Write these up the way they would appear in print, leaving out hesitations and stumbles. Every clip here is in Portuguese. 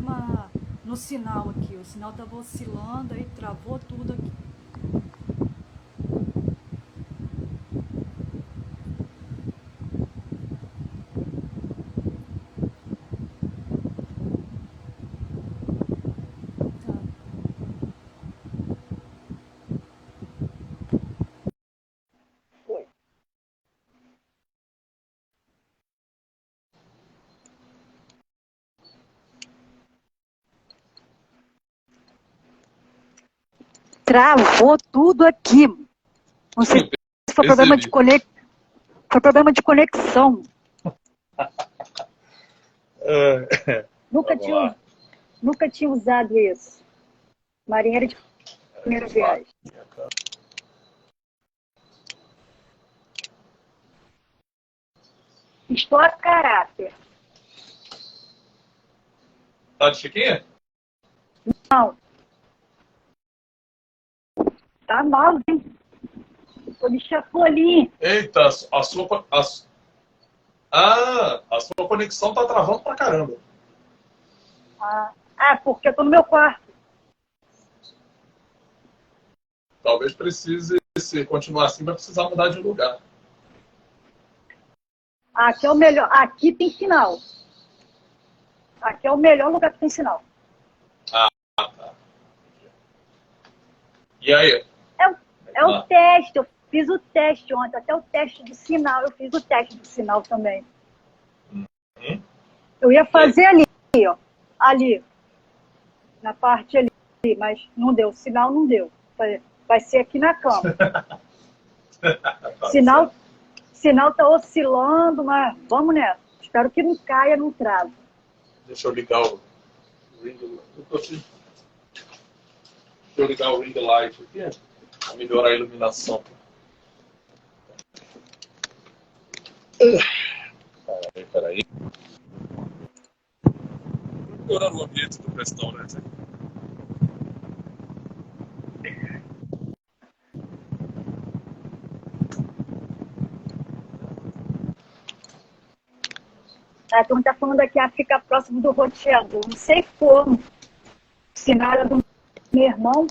problema no sinal aqui. O sinal estava oscilando, aí travou tudo aqui. Travou tudo aqui. Não sei se foi problema de Foi problema de conexão. Nunca tinha usado isso. Marinheiro de primeira viagem. Estou a caráter. Tá de chiquinha? Não. Tá mal, hein? Tô de chapolim. Eita, a sua conexão tá travando pra caramba. Porque eu tô no meu quarto. Talvez precise, se continuar assim, vai precisar mudar de lugar. Aqui é o melhor. Aqui tem sinal. Aqui é o melhor lugar que tem sinal. Tá. E aí? É o teste. Eu fiz o teste ontem. Até o teste do sinal. Eu fiz o teste do sinal também. Eu ia fazer ali, ó. Ali. Na parte ali. Mas não deu. O sinal não deu. Vai ser aqui na cama. Sinal tá oscilando, mas vamos nessa. Espero que não caia no travo. Deixa eu ligar o ring. Deixa eu ligar o ring light aqui para melhorar a iluminação. Peraí. Melhorando o ambiente do restaurante. A turma tá falando aqui, fica próximo do roteador. Não sei como. Sinal era do meu irmão.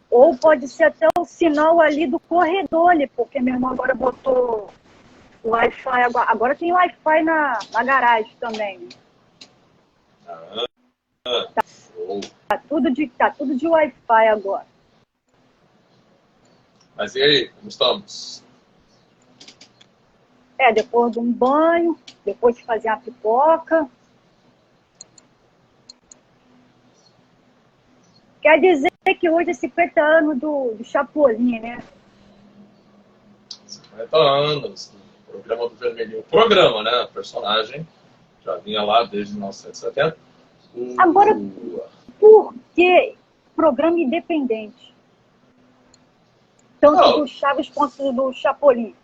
Ou pode ser até o sinal ali do corredor ali, porque meu irmão agora botou o Wi-Fi. Agora tem Wi-Fi na garagem também. Tá tudo de Wi-Fi agora. Mas e aí, como estamos? Depois de um banho, depois de fazer a pipoca. Quer dizer que hoje é 50 anos do Chapolin, né? 50 anos, do programa do Vermelhinho. O programa, né? A personagem já vinha lá desde 1970. Agora, por que programa independente? Tanto do Chaves quanto do Chapolin.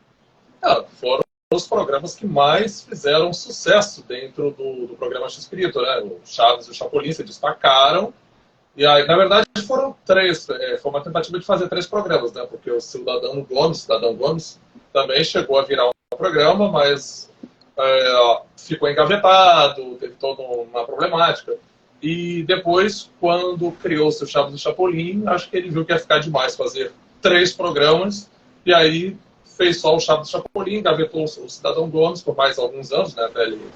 Foram os programas que mais fizeram sucesso dentro do programa X-Espírito, né? O Chaves e o Chapolin se destacaram. E aí, na verdade, foram três. Foi uma tentativa de fazer 3 programas, né? Porque o Cidadão Gomes, também chegou a virar um programa, mas ficou engavetado, teve toda uma problemática. E depois, quando criou-se o Chaves e o Chapolin, acho que ele viu que ia ficar demais fazer 3 programas, e aí fez só o Chaves e o Chapolin, engavetou o Cidadão Gomes por mais alguns anos, né? Até ele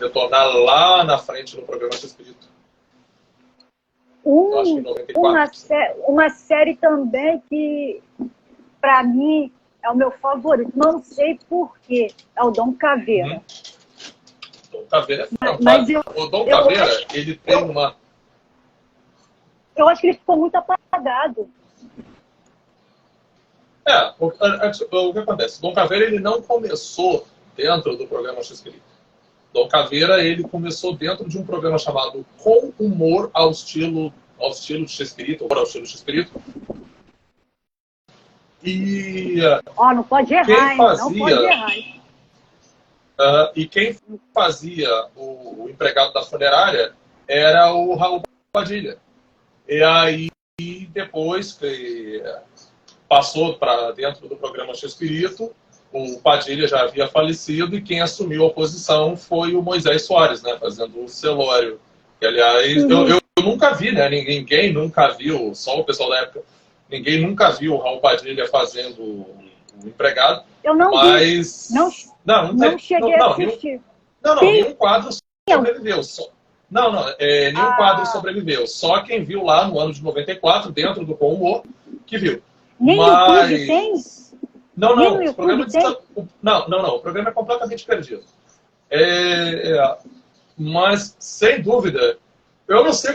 retornar lá na frente no programa X-Espírito. Uma série também que, pra mim, é o meu favorito. Não sei porquê. É o Dom Caveira. Dom Caveira é fantástico. O Dom Caveira, ele tem uma... Eu acho que ele ficou muito apagado. O que acontece? Dom Caveira, ele não começou dentro do programa X-Espírito. Dom Caveira, ele começou dentro de um programa chamado Com Humor ao estilo de X-Espírito, ou ao estilo X-Espírito. E não pode errar, não pode errar. E quem fazia o empregado da funerária era o Raul Padilha. E aí, depois que passou para dentro do programa X-Espírito, o Padilha já havia falecido e quem assumiu a posição foi o Moisés Soares, né, fazendo o Celório. Que, aliás, eu nunca vi, né, ninguém nunca viu, só o pessoal da época, ninguém nunca viu o Raul Padilha fazendo o empregado. Eu não mas... vi. Não cheguei a assistir. Nenhum quadro sobreviveu. Nenhum quadro sobreviveu. Só quem viu lá no ano de 94, dentro do Com Humor, que viu. Nem no YouTube tem? Não. O programa é completamente perdido. Mas, sem dúvida, eu não sei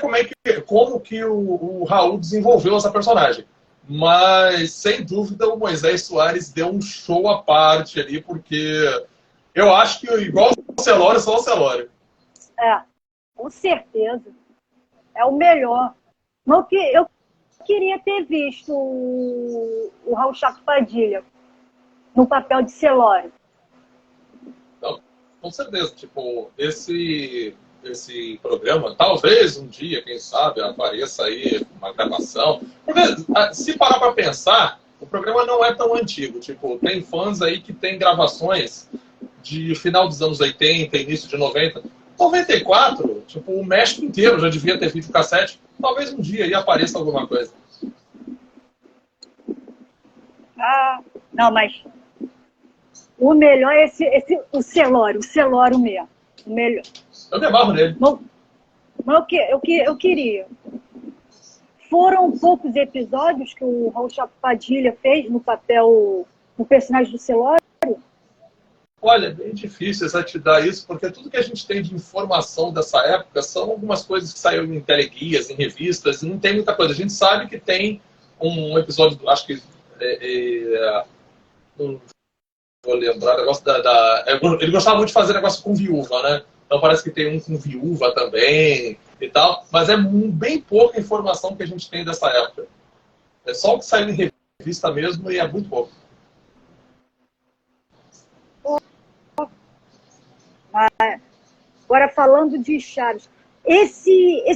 como que o Raul desenvolveu essa personagem. Mas, sem dúvida, o Moisés Soares deu um show à parte ali, porque eu acho que igual o Celório, só o Celório. Com certeza. É o melhor. Mas eu queria ter visto o Raul Chaco Padilha no papel de Celório. Não, com certeza. Tipo, esse programa, talvez um dia, quem sabe, apareça aí uma gravação. Porque, se parar para pensar, o programa não é tão antigo. Tipo, tem fãs aí que tem gravações de final dos anos 80, início de 90. 94, tipo, o México inteiro já devia ter videocassete. Talvez um dia aí apareça alguma coisa. Não, mas o melhor é o Celório mesmo. O melhor. Eu me amarro nele. Mas eu queria. Foram poucos episódios que o Raul Chaco Padilha fez no papel, no personagem do Celório? Olha, é bem difícil essa te dar isso, porque tudo que a gente tem de informação dessa época são algumas coisas que saíram em teleguias, em revistas, e não tem muita coisa. A gente sabe que tem um episódio, acho que... não vou lembrar, negócio ele gostava muito de fazer negócio com viúva, né? Então parece que tem um com viúva também e tal, mas é bem pouca informação que a gente tem dessa época. É só o que saiu em revista mesmo e é muito pouco. Agora, falando de Chaves, esse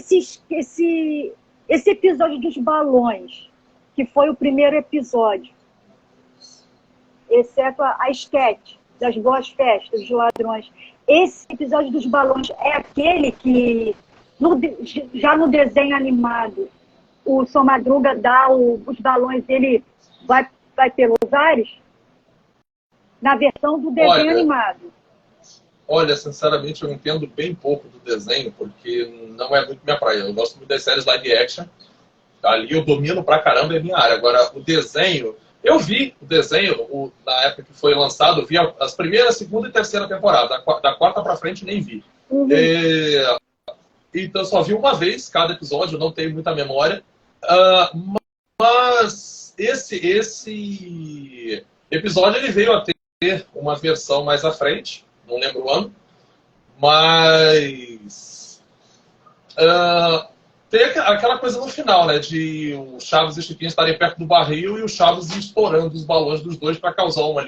episódio dos balões, que foi o primeiro episódio, exceto a esquete das boas festas, dos ladrões, esse episódio dos balões é aquele que, já no desenho animado, o Seu Madruga dá os balões, ele vai pelos ares? Na versão do desenho animado. Olha, sinceramente, eu entendo bem pouco do desenho, porque não é muito minha praia. Eu gosto muito das séries live action. Ali eu domino pra caramba, é minha área. Agora, o desenho... Eu vi o desenho, na época que foi lançado, eu vi as primeiras, segunda e terceira temporada. Da quarta pra frente, nem vi. Então, eu só vi uma vez cada episódio, eu não tenho muita memória. Mas esse episódio, ele veio a ter uma versão mais à frente. Não lembro o ano, mas tem aquela coisa no final, né, de o Chaves e o Chiquinho estarem perto do barril e o Chaves ir estourando os balões dos dois para causar uma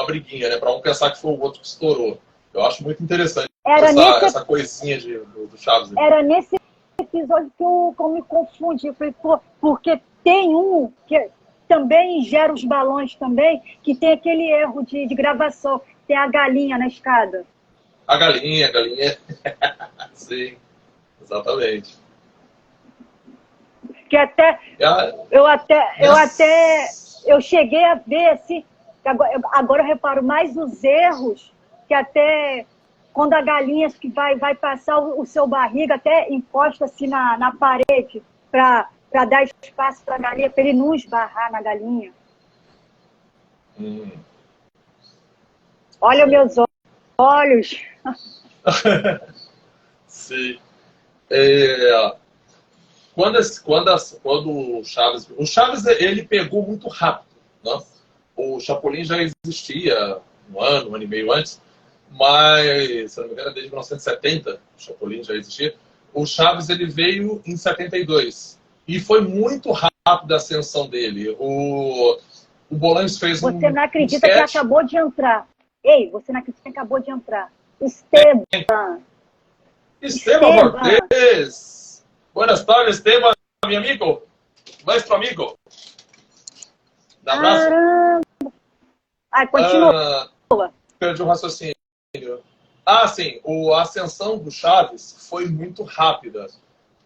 briguinha, né, para um pensar que foi o outro que estourou. Eu acho muito interessante essa coisinha do Chaves. Era nesse episódio que eu me confundi, porque tem um que também gera os balões também, que tem aquele erro de gravação. Tem a galinha na escada. A galinha. Sim, exatamente. Que eu cheguei a ver assim, agora eu reparo mais os erros, que até quando a galinha que vai passar o seu barriga, até encosta assim na parede para dar espaço para a galinha, para ele não esbarrar na galinha. Olha meus olhos. Sim. Quando o Chaves ele pegou muito rápido, né? O Chapolin já existia um ano e meio antes, mas, se não me engano, desde 1970 o Chapolin já existia. O Chaves ele veio em 72 e foi muito rápido a ascensão dele. O Bolaños fez Você não acredita que acabou de entrar? Ei, você não acredita que acabou de entrar? Esteban Cortés. Buenas tardes, Esteban, mi amigo. Nuestro amigo. Um abraço. Ah, continua. Perdi o raciocínio. Ah, sim. A ascensão do Chaves foi muito rápida.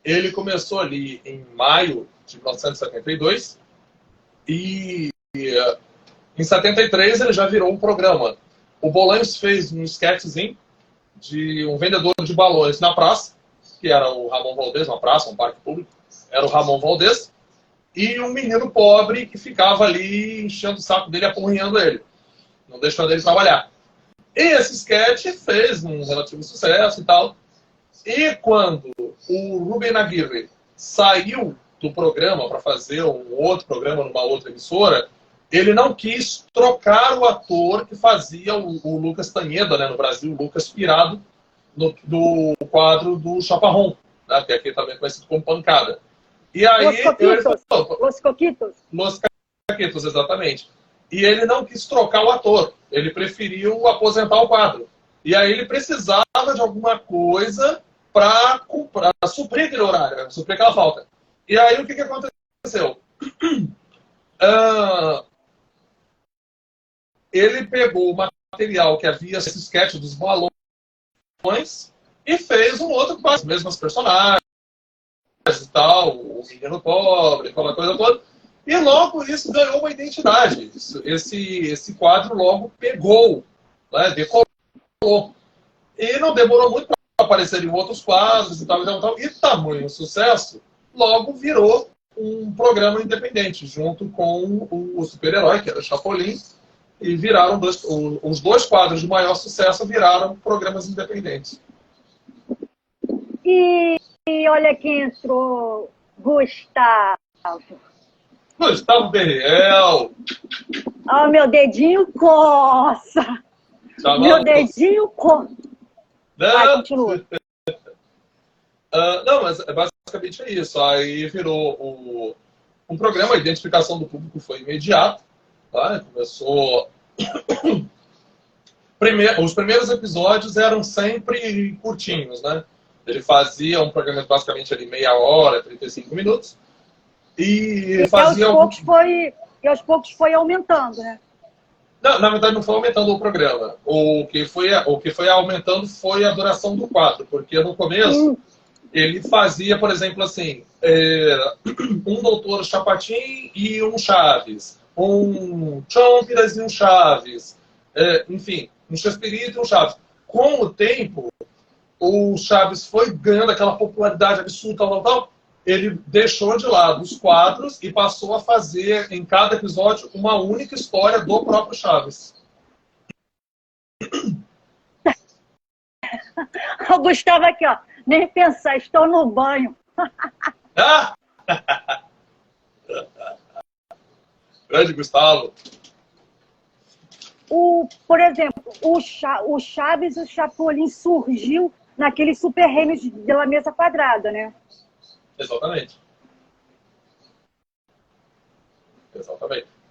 Ele começou ali em maio de 1972 e em 73 ele já virou um programa. O Bolanhos fez um sketchzinho de um vendedor de balões na praça, que era o Ramon Valdez, uma praça, um parque público, era o Ramon Valdez, e um menino pobre que ficava ali enchendo o saco dele, apurrinhando ele, não deixando ele trabalhar. E esse sketch fez um relativo sucesso e tal. E quando o Rubem Aguirre saiu do programa para fazer um outro programa numa outra emissora, ele não quis trocar o ator que fazia o Lucas Tanheda, né, no Brasil, o Lucas Pirado, do quadro do Chaparrón, né, que aqui também é conhecido como Pancada. E aí, Los Coquitos. Los Caquitos, exatamente. E ele não quis trocar o ator, ele preferiu aposentar o quadro. E aí ele precisava de alguma coisa para suprir aquele horário, suprir aquela falta. E aí o que aconteceu? Ele pegou o material que havia, esse sketch dos balões, e fez um outro com as mesmas personagens e tal, o menino pobre, aquela coisa toda. E logo isso ganhou uma identidade. Esse quadro logo pegou, né, decolou. E não demorou muito para aparecer em outros quadros e tal, e tal, e tal. E tamanho sucesso, logo virou um programa independente, junto com o super-herói, que era o Chapolin, e viraram os dois quadros de maior sucesso viraram programas independentes. E olha quem entrou, Gustavo. Gustavo Berriel. Ah, meu dedinho coça. Meu dedinho coça. Vai, continua. Não, mas basicamente é isso. Aí virou um programa, a identificação do público foi imediata. Tá? Começou... Os primeiros episódios eram sempre curtinhos, né? Ele fazia um programa basicamente ali meia hora, 35 minutos. E fazia aos poucos foi aumentando, né? Não, na verdade não foi aumentando o programa. O que foi aumentando foi a duração do quadro, porque no começo ele fazia, por exemplo, assim, um Doutor Chapatin e um Chaves, um Chompiras e um Chaves, enfim, um Chespirito e um Chaves. Com o tempo, o Chaves foi ganhando aquela popularidade absurda, tal. Ele deixou de lado os quadros e passou a fazer, em cada episódio, uma única história do próprio Chaves. O Gustavo aqui, ó. Nem pensar, estou no banho. Ah! Grande Gustavo. Por exemplo, o Chaves e o Chapolin surgiu naqueles super reinos da mesa quadrada, né? Exatamente.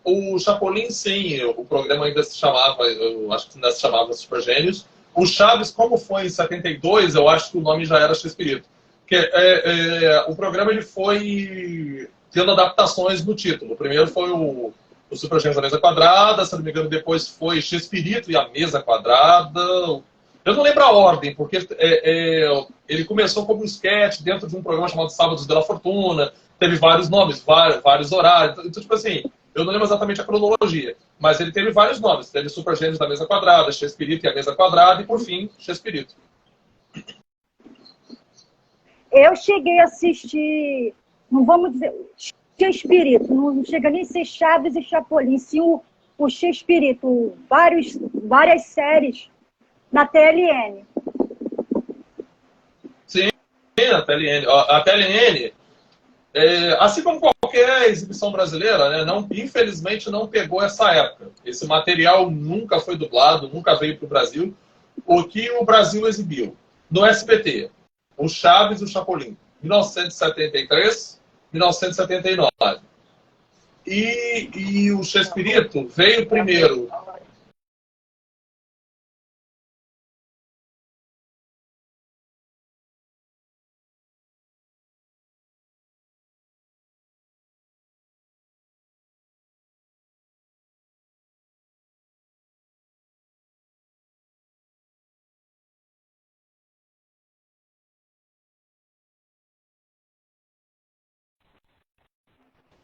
O Chapolin, sim, o programa ainda se chamava, eu acho que ainda se chamava Super Gênios. O Chaves, como foi em 72, eu acho que o nome já era Chespirito. Porque o programa ele foi tendo adaptações no título. O primeiro foi o Super Gênios da Mesa Quadrada, se não me engano, depois foi Chespirito e a Mesa Quadrada. Eu não lembro a ordem, porque ele começou como um sketch dentro de um programa chamado Sábados da Fortuna, teve vários nomes, vários horários. Então, tipo assim, eu não lembro exatamente a cronologia, mas ele teve vários nomes. Teve Super Gênios da Mesa Quadrada, Chespirito e a Mesa Quadrada, e por fim, Chespirito. Eu cheguei a assistir, não vamos dizer, Chespirito, não chega nem a ser Chaves e Chapolin, sim o Chespirito, várias séries na TLN. Sim, a TLN. A TLN, assim como qualquer exibição brasileira, né, infelizmente não pegou essa época. Esse material nunca foi dublado, nunca veio para o Brasil. O que o Brasil exibiu? No SBT, o Chaves e o Chapolin, 1973, 1979. E o Chespirito veio primeiro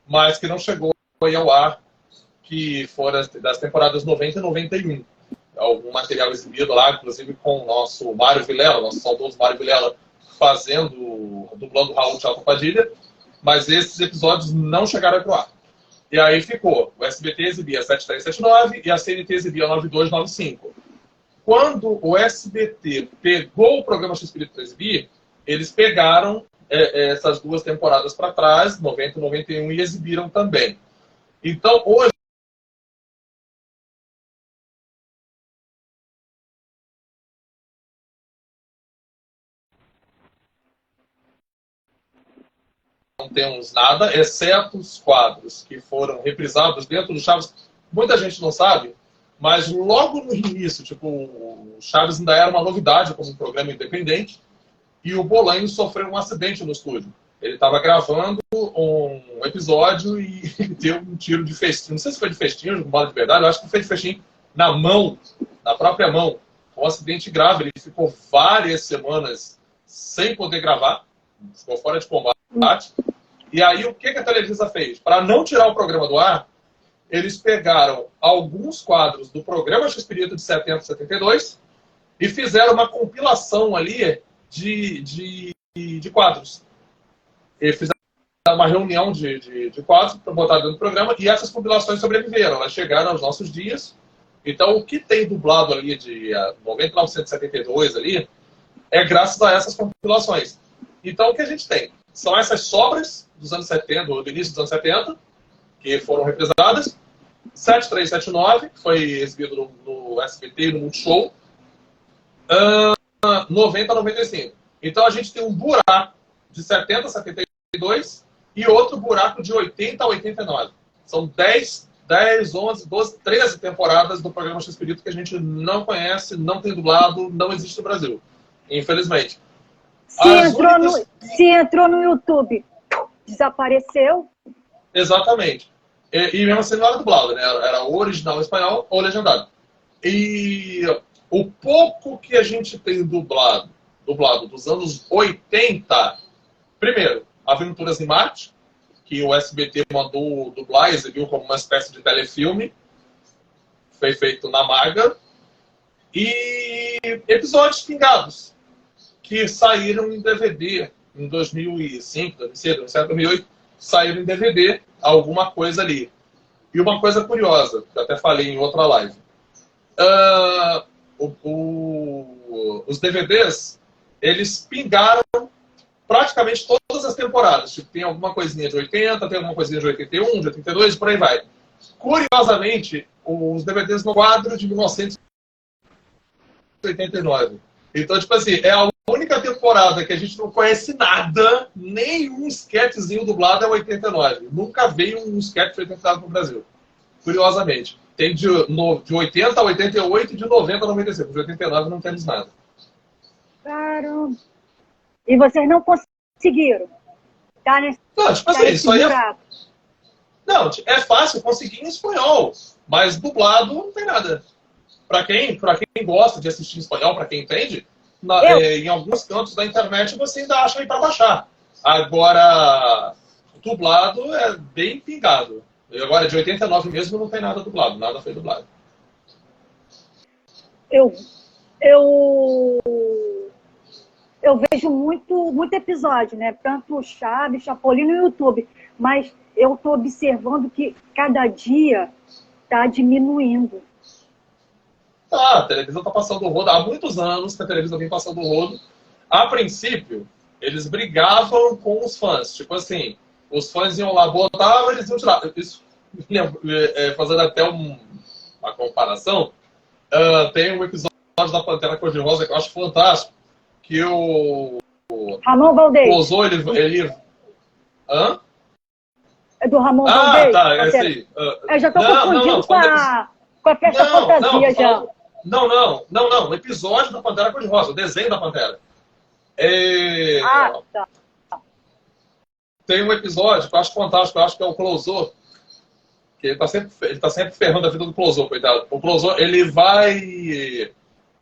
mas que não chegou aí ao ar, que foram das temporadas 90 e 91. Algum material exibido lá, inclusive com o nosso Mário Vilela, nosso saudoso Mário Vilela, dublando Raul Tchau Padilha, mas esses episódios não chegaram para o ar. E aí ficou, o SBT exibia 7379 e a CNT exibia 9295. Quando o SBT pegou o programa X-Espírito para exibir, eles pegaram essas duas temporadas para trás, 90 e 91, e exibiram também. Então, hoje, não temos nada, exceto os quadros que foram reprisados dentro do Chaves. Muita gente não sabe, mas logo no início, tipo, o Chaves ainda era uma novidade como um programa independente, e o Bolanho sofreu um acidente no estúdio. Ele estava gravando um episódio e deu um tiro de festim. Não sei se foi de festim ou de bola de verdade, eu acho que foi de festim na mão, na própria mão. Um acidente grave, ele ficou várias semanas sem poder gravar, ficou fora de combate. E aí, o que a Televisa fez? Para não tirar o programa do ar, eles pegaram alguns quadros do programa X-Espírito de 70 e 72 e fizeram uma compilação ali de quadros. Eles fizeram uma reunião de quadros para botar dentro do programa e essas compilações sobreviveram. Elas chegaram aos nossos dias. Então, o que tem dublado ali de 1972 ali é graças a essas compilações. Então, o que a gente tem? São essas sobras dos anos 70, do início dos anos 70, que foram reprisadas. 7379, que foi exibido no SBT, no Multishow. 90 a 95. Então, a gente tem um buraco de 70 a 72 e outro buraco de 80 a 89. São 10, 11, 12, 13 temporadas do programa X-Espírito que a gente não conhece, não tem dublado, não existe no Brasil. Infelizmente. Se entrou no YouTube, desapareceu. Exatamente. E mesmo assim não era dublado, né? Era ou original em espanhol ou legendado. E o pouco que a gente tem dublado dos anos 80, primeiro, Aventuras em Marte, que o SBT mandou dublar, exibiu como uma espécie de telefilme, foi feito na Maga, e episódios pingados, que saíram em DVD em 2005, 2006, 2007, 2008, saíram em DVD, alguma coisa ali. E uma coisa curiosa, que eu até falei em outra live. Os DVDs, eles pingaram praticamente todas as temporadas. Tipo, tem alguma coisinha de 80, tem alguma coisinha de 81, de 82, por aí vai. Curiosamente, os DVDs no quadro de 1989. Então, tipo assim, é a única temporada que a gente não conhece nada, nenhum sketchzinho dublado é 89. Nunca veio um sketch 89 no Brasil. Curiosamente. Tem de 80 a 88 e de 90 a 95. De 89 não temos nada. Caramba. E vocês não conseguiram? Tá nesse, não, tipo assim, isso aí Não, é fácil conseguir em espanhol, mas dublado não tem nada. Para quem gosta de assistir em espanhol, para quem entende, em alguns cantos da internet você ainda acha aí para baixar. Agora, dublado é bem pingado. E agora, de 89 mesmo, não tem nada dublado. Nada foi dublado. Eu vejo muito episódio, né? Tanto Chaves, Chapolin no YouTube. Mas eu estou observando que cada dia está diminuindo. A televisão está passando o rodo. Há muitos anos que a televisão vem passando o rodo. A princípio, eles brigavam com os fãs. Tipo assim, os fãs iam lá, botavam, eles iam tirar. Isso, fazendo até uma comparação, tem um episódio da Pantera Cor-de-Rosa que eu acho fantástico, que o Ramon Valdez. Closou, ele... Hã? É do Ramon Valdez? Tá, é esse aí. Eu já estou confundindo com a Festa Fantasia já. Não. O episódio da Pantera Cor-de-Rosa, o desenho da Pantera. Tá. Tem um episódio que eu acho fantástico, eu acho que é o Closou, que ele tá sempre ferrando a vida do Closou, coitado. O Closou, ele vai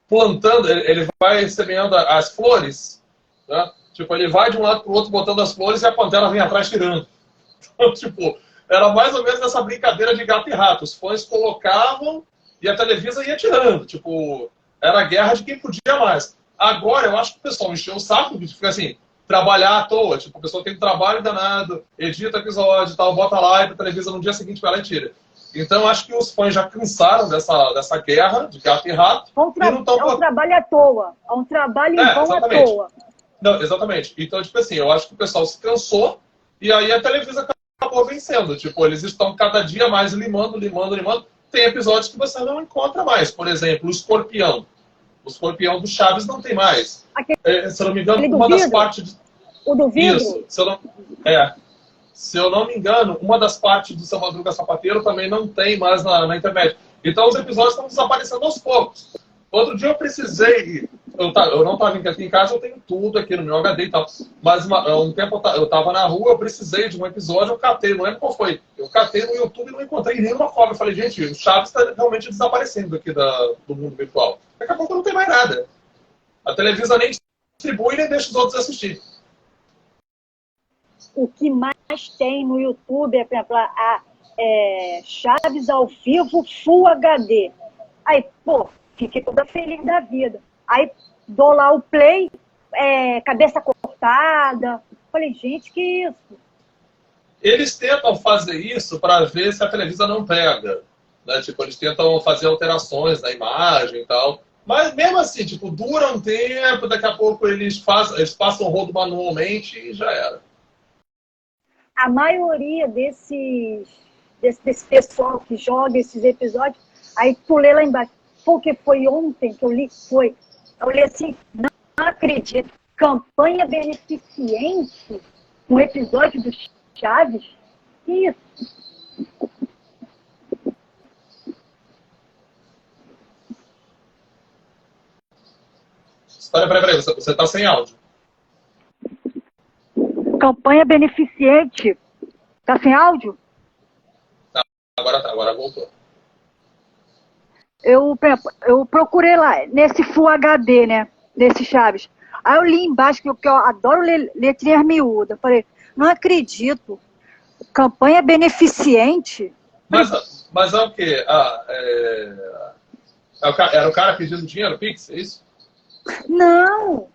plantando, ele vai semeando as flores, né? Tipo, ele vai de um lado pro outro botando as flores e a Pantera vem atrás tirando. Então, tipo, Era mais ou menos essa brincadeira de gato e rato. Os fãs colocavam e a Televisa ia tirando. Tipo, era a guerra de quem podia mais. Agora, eu acho que o pessoal encheu o saco de ficar assim, trabalhar à toa. Tipo, a pessoa tem um trabalho danado, edita episódio e tal, bota lá e a Televisa no dia seguinte vai lá e tira. Então, eu acho que os fãs já cansaram dessa guerra de gato e rato. É um trabalho à toa. É um trabalho em vão à toa. Não, exatamente. Então, tipo assim, eu acho que o pessoal se cansou e aí a Televisa acabou vencendo. Tipo, eles estão cada dia mais limando. Tem episódios que você não encontra mais. Por exemplo, o Escorpião. O Escorpião do Chaves não tem mais. Se eu não me engano, uma das partes... O do vidro? Isso. Se eu não me engano, uma das partes do Seu Madruga Sapateiro também não tem mais na internet. Então os episódios estão desaparecendo aos poucos. Outro dia eu precisei... Eu não estava aqui em casa, eu tenho tudo aqui no meu HD e tal. Mas um tempo eu estava na rua, eu precisei de um episódio, eu catei, não lembro qual foi. Eu catei no YouTube e não encontrei nenhuma cópia. Eu falei, gente, o Chaves está realmente desaparecendo aqui do mundo virtual. Daqui a pouco não tem mais nada. A Televisa nem distribui nem deixa os outros assistir. O que mais tem no YouTube é, por exemplo, Chaves ao vivo Full HD. Aí, pô, fiquei toda feliz da vida. Aí dou lá o play, cabeça cortada. Falei, gente, que isso? Eles tentam fazer isso para ver se a Televisa não pega. Né? Tipo, eles tentam fazer alterações na imagem e tal. Mas mesmo assim, tipo, dura um tempo, daqui a pouco eles passam o rodo manualmente e já era. A maioria desse pessoal que joga esses episódios, aí tu lê lá embaixo, porque foi ontem que eu li, eu li assim, não acredito, campanha beneficente, um episódio do Chaves? Que isso? Peraí, você está sem áudio. Campanha beneficente. Tá sem áudio? Agora voltou. Eu procurei lá, nesse Full HD, né? Nesse Chaves. Aí eu li embaixo, que eu adoro ler letrinhas miúdas. Falei, não acredito. Campanha beneficente? Mas é o quê? Era o cara pedindo dinheiro, Pix, é isso? Não!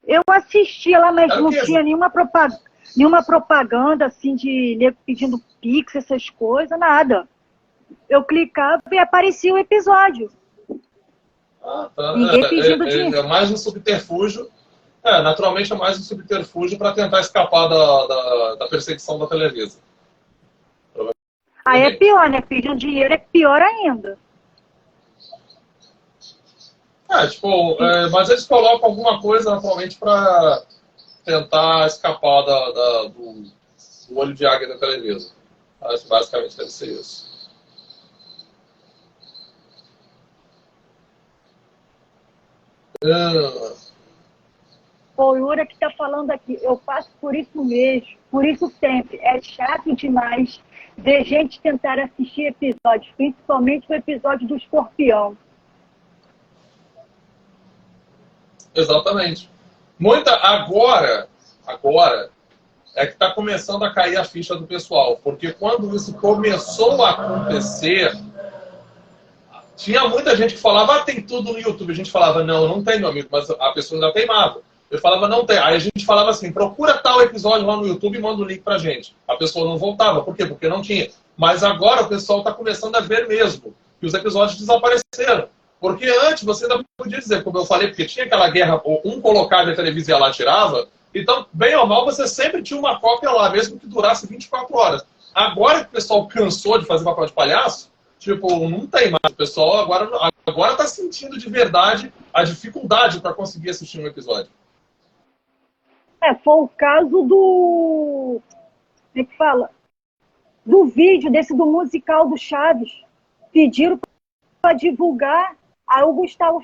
Eu assistia lá, mas não tinha nenhuma propaganda assim de nego pedindo Pix, essas coisas, nada. Eu clicava e aparecia o episódio. Ah, tá. Ninguém pedindo dinheiro. É mais um subterfúgio. Naturalmente é mais um subterfúgio para tentar escapar da perseguição da Televisa. Aí é pior, né? Pedindo dinheiro é pior ainda. Mas eles colocam alguma coisa naturalmente para tentar escapar do olho de águia da Televisa. Acho que basicamente deve ser isso. O Yura que está falando aqui, eu passo por isso mesmo, por isso sempre. É chato demais ver gente tentar assistir episódios, principalmente o episódio do Escorpião. Exatamente. Agora é que está começando a cair a ficha do pessoal, porque quando isso começou a acontecer, tinha muita gente que falava, tem tudo no YouTube. A gente falava, não tem, meu amigo, mas a pessoa ainda teimava. Eu falava, não tem. Aí a gente falava assim, procura tal episódio lá no YouTube e manda o link pra gente. A pessoa não voltava. Por quê? Porque não tinha. Mas agora o pessoal está começando a ver mesmo que os episódios desapareceram. Porque antes você ainda podia dizer, como eu falei, porque tinha aquela guerra, um colocava e a televisão lá tirava. Então, bem ou mal, você sempre tinha uma cópia lá, mesmo que durasse 24 horas. Agora que o pessoal cansou de fazer papel de palhaço, tipo, não tem mais. O pessoal agora está sentindo de verdade a dificuldade para conseguir assistir um episódio. Foi o caso do... Como é que fala? Do vídeo do musical do Chaves. Pediram para divulgar, aí o Gustavo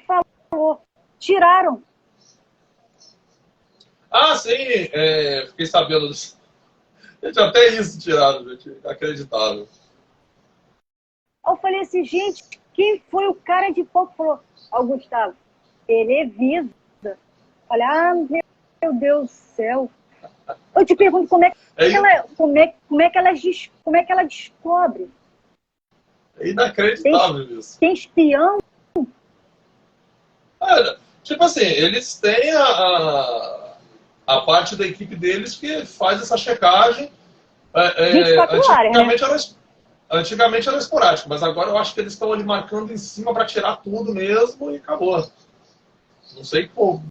falou. Tiraram. Ah, sim, fiquei sabendo disso. Gente, até isso tiraram, gente. Inacreditável. Eu falei assim, gente, quem foi o cara de pau que falou? Ó, Gustavo, Televisa. Falei, meu Deus do céu. Eu te pergunto como é que ela descobre? É inacreditável isso. Tem espião? Tipo assim, eles têm a parte da equipe deles que faz essa checagem. 24 horas, né? Antigamente era esporádico, mas agora eu acho que eles estão ali marcando em cima para tirar tudo mesmo e acabou. Não sei como,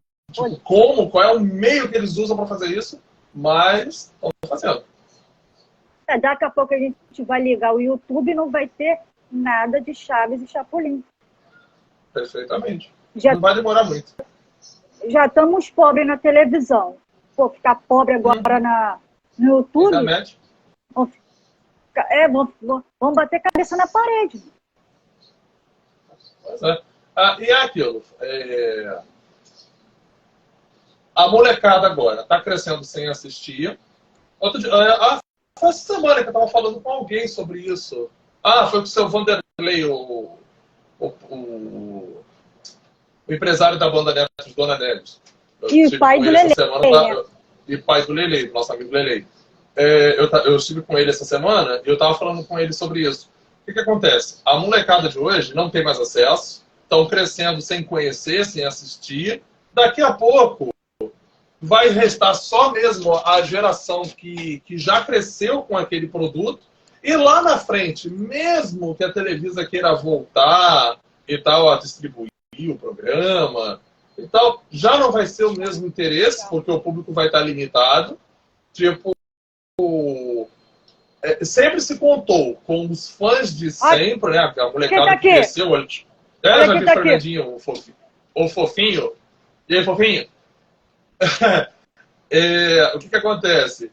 qual é o meio que eles usam para fazer isso, mas estão fazendo. Daqui a pouco a gente vai ligar o YouTube e não vai ter nada de Chaves e Chapolin. Perfeitamente. Não vai demorar muito. Já estamos pobres na televisão. Pô, ficar pobre agora no YouTube. Internet. Vamos bater cabeça na parede. Pois é. E é aquilo. A molecada agora está crescendo sem assistir. Outro dia, foi essa semana que eu estava falando com alguém sobre isso. Foi com o seu Vanderlei, o empresário da banda Netos, Dona Neves. E o pai do Lelei. E pai do Lelei, nosso amigo Lelei. Eu estive com ele essa semana e eu estava falando com ele sobre isso. O que acontece? A molecada de hoje não tem mais acesso, estão crescendo sem conhecer, sem assistir. Daqui a pouco vai restar só mesmo a geração que já cresceu com aquele produto. E lá na frente, mesmo que a Televisa queira voltar e tal, a distribuir o programa e tal, já não vai ser o mesmo interesse, porque o público vai estar limitado. Tipo, sempre se contou com os fãs de sempre, né? A molecada que cresceu. Já vi o Fernandinho, o fofinho. E aí, fofinho? O que acontece?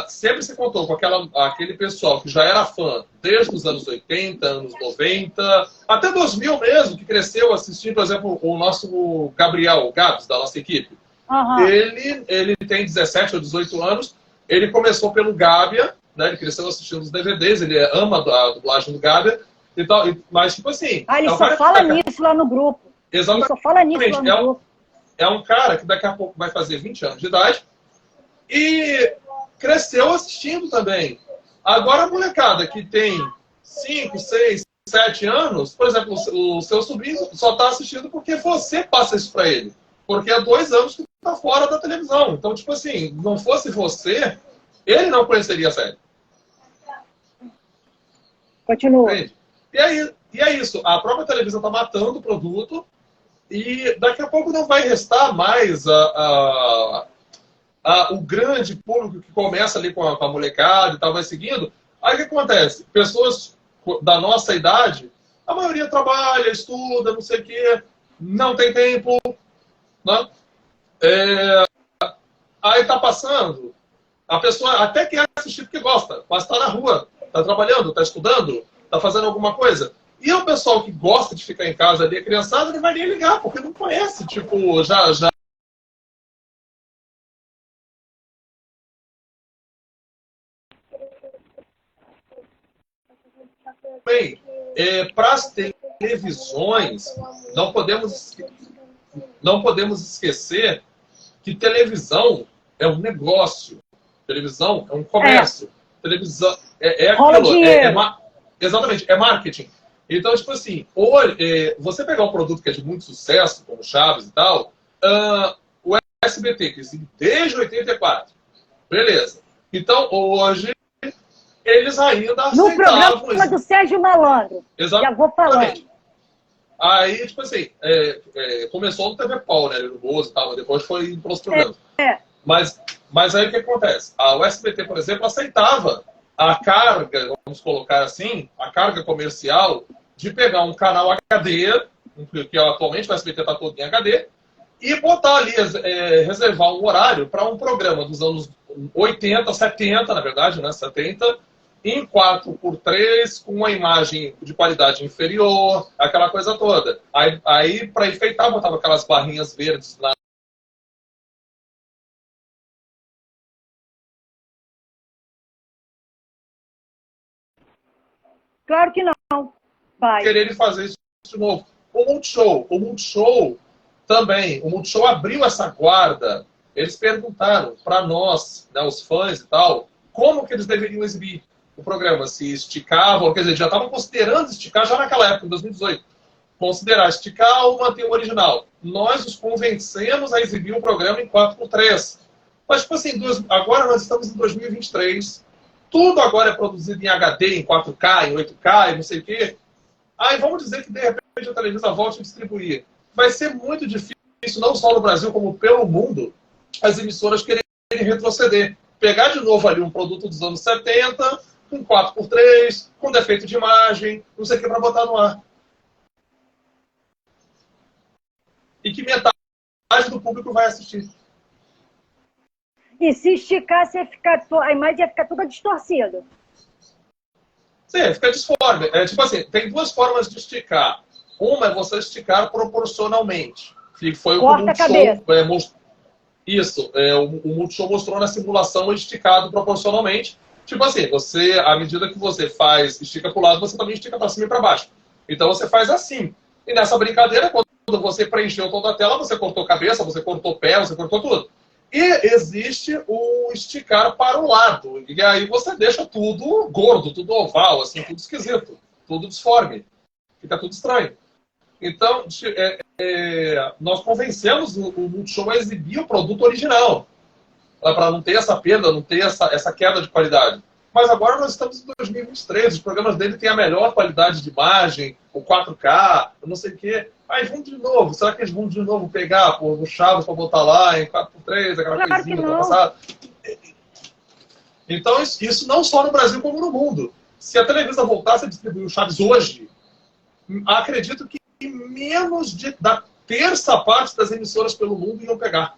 Sempre se contou com aquele pessoal que já era fã desde os anos 80, anos 90, até 2000 mesmo, que cresceu assistindo, por exemplo, o nosso Gabriel, o Gabs, da nossa equipe. Uhum. Ele tem 17 ou 18 anos, ele começou pelo Gabia, né? Ele cresceu assistindo os DVDs, ele ama a dublagem do Gabia e tal, mas tipo assim... ele só fala nisso lá no grupo. Exatamente. Ele só fala nisso lá no grupo. É um cara que daqui a pouco vai fazer 20 anos de idade e cresceu assistindo também. Agora a molecada que tem 5, 6, 7 anos, por exemplo, o seu sobrinho só está assistindo porque você passa isso para ele. Porque há 2 anos que está fora da televisão. Então, tipo assim, não fosse você, ele não conheceria a série. Continua. Entende? E é isso. A própria televisão está matando o produto e daqui a pouco não vai restar mais o grande público que começa ali com a molecada e tal, vai seguindo. Aí o que acontece? Pessoas da nossa idade, a maioria trabalha, estuda, não sei o quê, não tem tempo, né? Aí tá passando, a pessoa até quer assistir porque gosta, mas tá na rua, tá trabalhando, tá estudando, tá fazendo alguma coisa. E o pessoal que gosta de ficar em casa ali, a criançada, não vai nem ligar, porque não conhece, tipo, já bem, para as televisões, não podemos esquecer que televisão é um negócio, televisão é um comércio, televisão é aquilo, exatamente, é marketing. Então, tipo assim, você pegar um produto que é de muito sucesso, como Chaves e tal, o SBT, que existe desde 84, beleza. Então, hoje, eles ainda aceitavam... No programa do Sérgio Malandro. Exatamente. Já vou falando. Aí, tipo assim, começou no TV Pau, né? No Bozo e tal, mas depois foi para os programas. Mas aí o que acontece? O SBT, por exemplo, aceitava a carga, vamos colocar assim, a carga comercial de pegar um canal HD, que atualmente o SBT está todo em HD, e botar ali, reservar um horário para um programa dos anos 80, 70, na verdade, né? 70, em 4x3, com uma imagem de qualidade inferior, aquela coisa toda. Aí para enfeitar, botava aquelas barrinhas verdes lá. Claro que não. Vai. Quererem fazer isso de novo. O Multishow também. O Multishow abriu essa guarda eles perguntaram para nós, né, os fãs e tal, como que eles deveriam exibir o programa, se esticavam, quer dizer, já estavam considerando esticar já naquela época, em 2018, considerar esticar ou manter o original. Nós os convencemos a exibir o programa em 4:3. Mas, tipo assim, agora nós estamos em 2023, tudo agora é produzido em HD, em 4K, em 8K, e não sei o quê. Aí vamos dizer que, de repente, a televisão volte a distribuir. Vai ser muito difícil, não só no Brasil, como pelo mundo, as emissoras quererem retroceder. Pegar de novo ali um produto dos anos 70, com 4:3, com defeito de imagem, não sei o que, para botar no ar. E que metade do público vai assistir. E se esticar, a imagem ia ficar toda distorcida. Sim, fica disforme. Tipo assim, tem duas formas de esticar. Uma é você esticar proporcionalmente. Que foi Corta o Multishow. Isso, o Multishow mostrou na simulação esticado proporcionalmente. Tipo assim, à medida que você estica para o lado, você também estica para cima e para baixo. Então você faz assim. E nessa brincadeira, quando você preencheu toda a tela, você cortou cabeça, você cortou pé, você cortou tudo. E existe o esticar para o lado. E aí você deixa tudo gordo, tudo oval, assim, tudo esquisito, tudo disforme. Fica tudo estranho. Então, nós convencemos o Multishow a exibir o produto original, para não ter essa perda, não ter essa queda de qualidade. Mas agora nós estamos em 2023, os programas dele têm a melhor qualidade de imagem, o 4K, não sei o quê. Aí vão de novo, será que eles vão de novo pegar o Chaves para botar lá em 4:3, aquela Claro coisinha que do não. passado? Então, isso não só no Brasil como no mundo. Se a televisão voltasse a distribuir o Chaves hoje, acredito que menos da terça parte das emissoras pelo mundo iam pegar.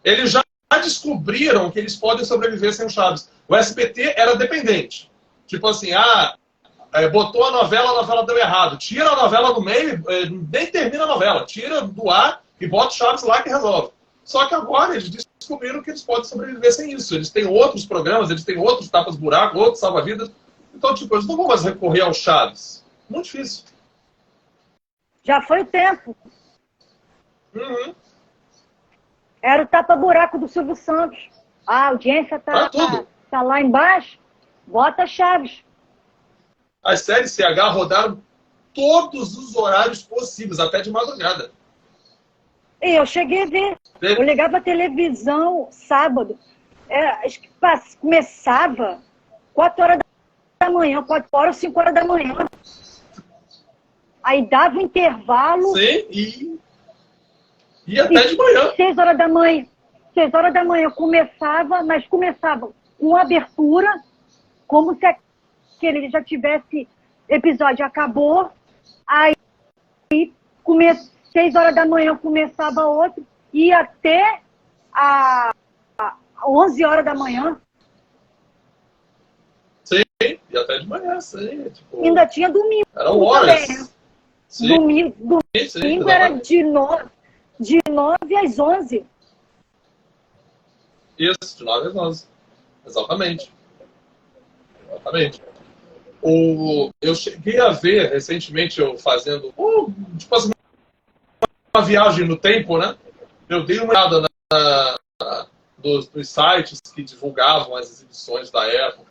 Eles já descobriram que eles podem sobreviver sem o Chaves. O SBT era dependente. Tipo assim, botou a novela deu errado. Tira a novela do meio, nem termina a novela. Tira do ar e bota o Chaves lá que resolve. Só que agora eles descobriram que eles podem sobreviver sem isso. Eles têm outros programas, eles têm outros tapas-buraco, outros salva-vidas. Então, tipo, eles não vão mais recorrer ao Chaves. Muito difícil. Já foi o tempo. Uhum. Era o tapa-buraco do Silvio Santos. A audiência tá lá embaixo. Bota Chaves. As séries CH rodaram todos os horários possíveis, até de madrugada. E eu cheguei a ver. Eu ligava a televisão sábado. Acho que começava 4 horas da manhã, 4 horas, 5 horas da manhã. Aí dava um intervalo. Sim, e até de manhã. 6 horas da manhã. 6 horas da manhã começava, mas começava com abertura, como se aquele já tivesse episódio acabou. Aí 6 horas da manhã começava outro, e até 11 horas da manhã. Sim, e até de manhã, sim. Tipo, ainda tinha domingo. Eram horas. Também, né? Sim. Domingo era de 9 às 11. Isso, de 9 às 11. Exatamente. Eu cheguei a ver recentemente, eu fazendo tipo assim, uma viagem no tempo, né? Eu dei uma olhada dos sites que divulgavam as exibições da época.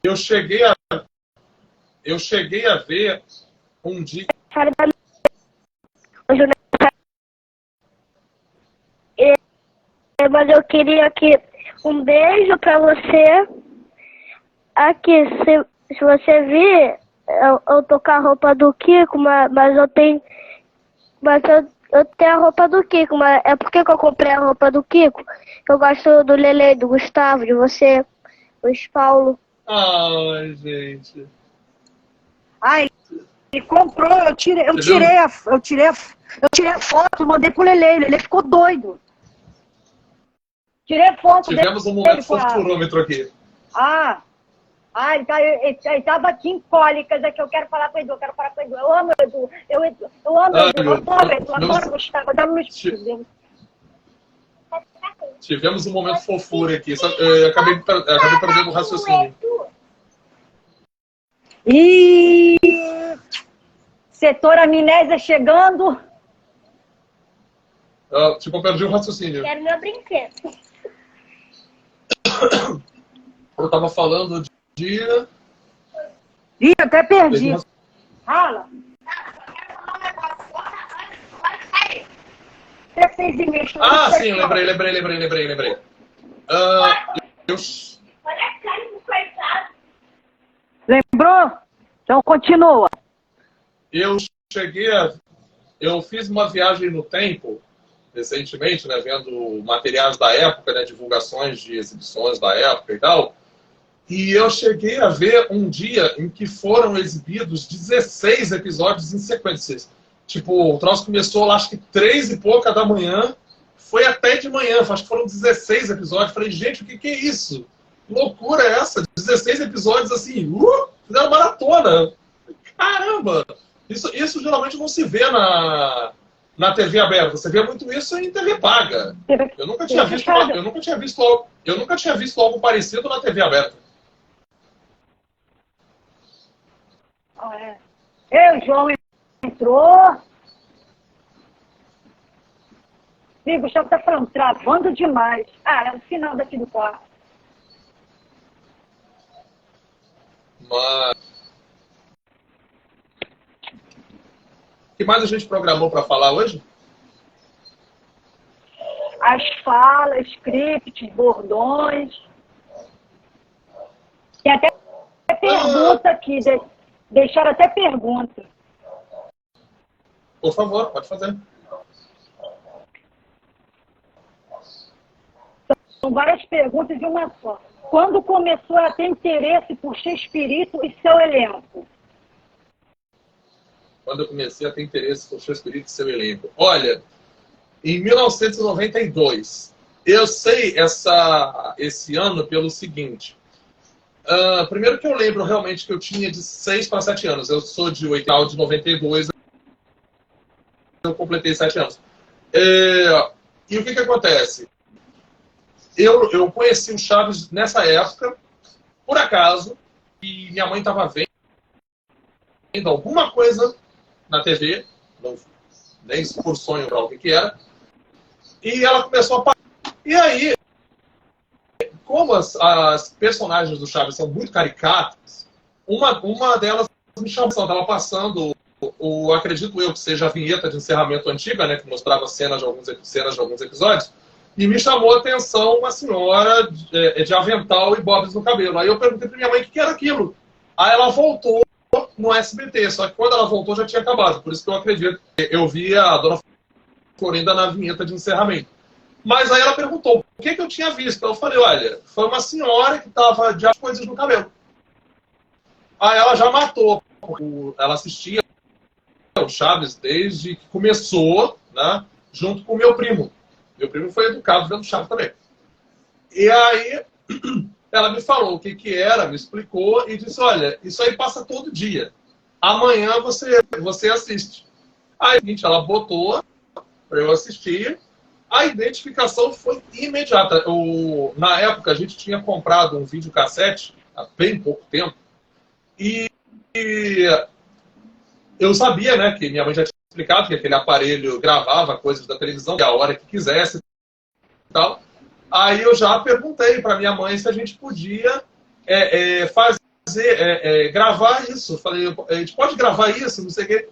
Eu cheguei a ver um dia. Mas eu queria aqui um beijo pra você. Aqui, se você vir, eu tô com a roupa do Kiko, mas eu tenho a roupa do Kiko, mas é porque que eu comprei a roupa do Kiko? Eu gosto do Lele, do Gustavo, de você, Luiz Paulo. Ai, gente. Ai, ele comprou, eu tirei a foto, mandei pro Lele, ele ficou doido. Tirei a foto dele. Tivemos um momento fofurômetro aqui. Ele tava aqui em cólicas, aqui, eu quero falar com o Edu, eu amo o Edu, eu amo o Edu, eu adoro o Gustavo, eu adoro o Luiz. Tivemos um momento fofura aqui, eu acabei perdendo o raciocínio. E setor amnésia chegando. Tipo, eu perdi o raciocínio. Quero meu brinquedo. Eu tava falando de... Ih, até perdi. Fala. 16h30. Ah, sim, lembrei. Eu Lembrou? Então continua. Eu fiz uma viagem no tempo, recentemente, né, vendo materiais da época, né, divulgações de exibições da época e tal, e eu cheguei a ver um dia em que foram exibidos 16 episódios em sequência. Tipo, o troço começou lá, acho que 3 e pouca da manhã, foi até de manhã, acho que foram 16 episódios. Falei, gente, o que é isso? Que loucura é essa? 16 episódios assim, fizeram maratona. Caramba! Isso geralmente não se vê na TV aberta. Você vê muito isso em TV paga. Eu nunca tinha visto algo parecido na TV aberta. O João entrou. Ih, o Gustavo tá falando, travando demais. É o final daqui do quarto. Mas... O que mais a gente programou para falar hoje? As falas, scripts, bordões. Tem até pergunta aqui. Deixaram até pergunta. Por favor, pode fazer. São várias perguntas de uma só. Quando começou a ter interesse por Chespirito e seu elenco? Quando eu comecei a ter interesse por Chespirito e seu elenco? Olha, em 1992. Eu sei esse ano pelo seguinte. Primeiro que eu lembro realmente que eu tinha de 6 para 7 anos. Eu sou de 8 de 92. Eu completei 7 anos. E o que acontece? Eu conheci o Chaves nessa época, por acaso, e minha mãe estava vendo alguma coisa na TV, nem por sonho para o que era, e ela começou a parar. E aí, como as personagens do Chaves são muito caricatas, uma delas me chamou, estava passando acredito eu que seja a vinheta de encerramento antiga, né, que mostrava cenas de alguns episódios, e me chamou a atenção uma senhora de avental e bobs no cabelo. Aí eu perguntei para minha mãe o que era aquilo. Aí ela voltou no SBT, só que quando ela voltou já tinha acabado. Por isso que eu acredito que eu vi a Dona Florinda na vinheta de encerramento. Mas aí ela perguntou o que eu tinha visto. Eu falei, olha, foi uma senhora que estava de coisas no cabelo. Aí ela já matou. Ela assistia o Chaves desde que começou, né, junto com o meu primo. Meu primo foi educado vendo Chaves também. E aí ela me falou o que era, me explicou e disse, olha, isso aí passa todo dia. Amanhã você assiste. Aí ela botou para eu assistir. A identificação foi imediata. Na época a gente tinha comprado um videocassete há bem pouco tempo. E eu sabia, né, que minha mãe já tinha explicado que aquele aparelho gravava coisas da televisão a hora que quisesse e tal. Aí eu já perguntei para minha mãe se a gente podia gravar isso. Falei, a gente pode gravar isso, não sei o quê.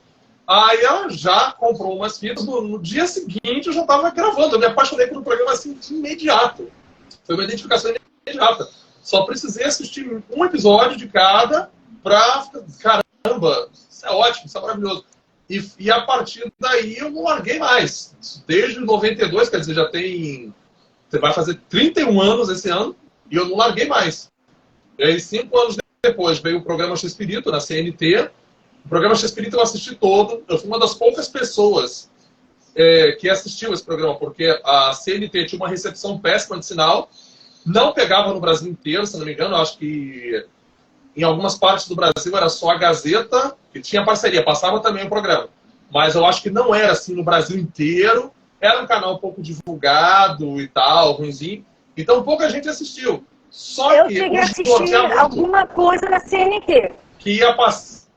Aí ela já comprou umas fitas. No dia seguinte eu já estava gravando. Eu me apaixonei pelo programa assim de imediato. Foi uma identificação imediata. Só precisei assistir um episódio de cada para... Caramba, isso é ótimo, isso é maravilhoso. E a partir daí eu não larguei mais. Desde 92, quer dizer, já tem... Você vai fazer 31 anos esse ano e eu não larguei mais. E aí, 5 anos depois, veio o programa Chespirito na CNT. O programa Chespirito eu assisti todo. Eu fui uma das poucas pessoas que assistiu esse programa, porque a CNT tinha uma recepção péssima de sinal. Não pegava no Brasil inteiro, se não me engano. Eu acho que em algumas partes do Brasil era só a Gazeta, que tinha parceria, passava também o programa. Mas eu acho que não era assim no Brasil inteiro. Era um canal um pouco divulgado e tal, ruimzinho. Então pouca gente assistiu. Só eu que cheguei a assistir alguma coisa na CNT. Que ia passar.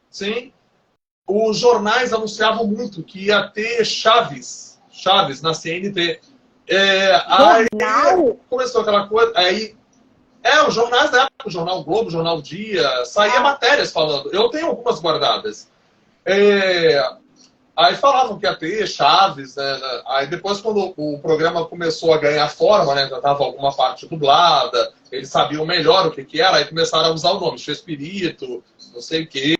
Sim. os jornais anunciavam muito que ia ter Chaves na CNT. Aí começou aquela coisa, aí os jornais da época, o Jornal Globo, o Jornal Dia, saía matérias falando. Eu tenho algumas guardadas. Aí falavam que ia ter Chaves, né? Aí depois, quando o programa começou a ganhar forma, né? Já estava alguma parte dublada, eles sabiam melhor o que era, aí começaram a usar o nome, Chespirito, não sei o quê.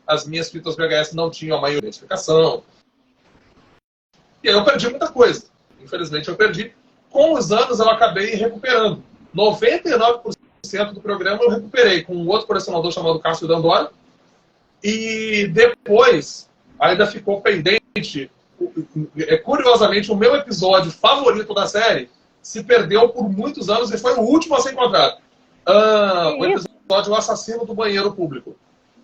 As minhas fitas VHS não tinham a maior identificação. E aí eu perdi muita coisa. Infelizmente eu perdi. Com os anos eu acabei recuperando. 99% do programa eu recuperei com um outro colecionador chamado Cássio Dandora. E depois ainda ficou pendente. Curiosamente, o meu episódio favorito da série se perdeu por muitos anos e foi o último a ser encontrado. O episódio O Assassino do Banheiro Público.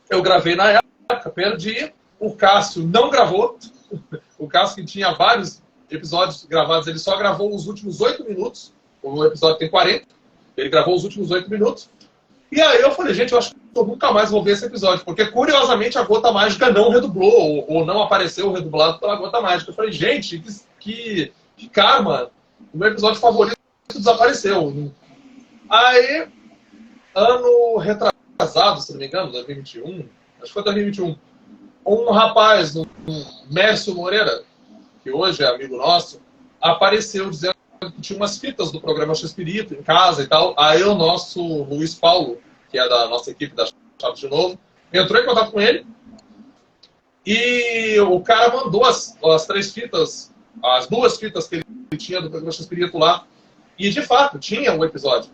Eu gravei na época, perdi. O Cássio não gravou. O Cássio, que tinha vários episódios gravados, ele só gravou os últimos 8 minutos. O episódio tem 40. Ele gravou os últimos 8 minutos. E aí eu falei, gente, eu acho que eu nunca mais vou ver esse episódio. Porque, curiosamente, a Gota Mágica não redublou. Ou não apareceu redublado pela Gota Mágica. Eu falei, gente, que karma. O meu episódio favorito desapareceu. Aí, ano retrasado, se não me engano, 2021, acho que foi 2021, um rapaz, um Mércio Moreira, que hoje é amigo nosso, apareceu dizendo que tinha umas fitas do programa Chespirito em casa e tal. Aí o nosso Luiz Paulo, que é da nossa equipe da Chaves de Novo, entrou em contato com ele e o cara mandou as 3 fitas, as 2 fitas que ele tinha do programa Chespirito lá. E de fato, tinha um episódio.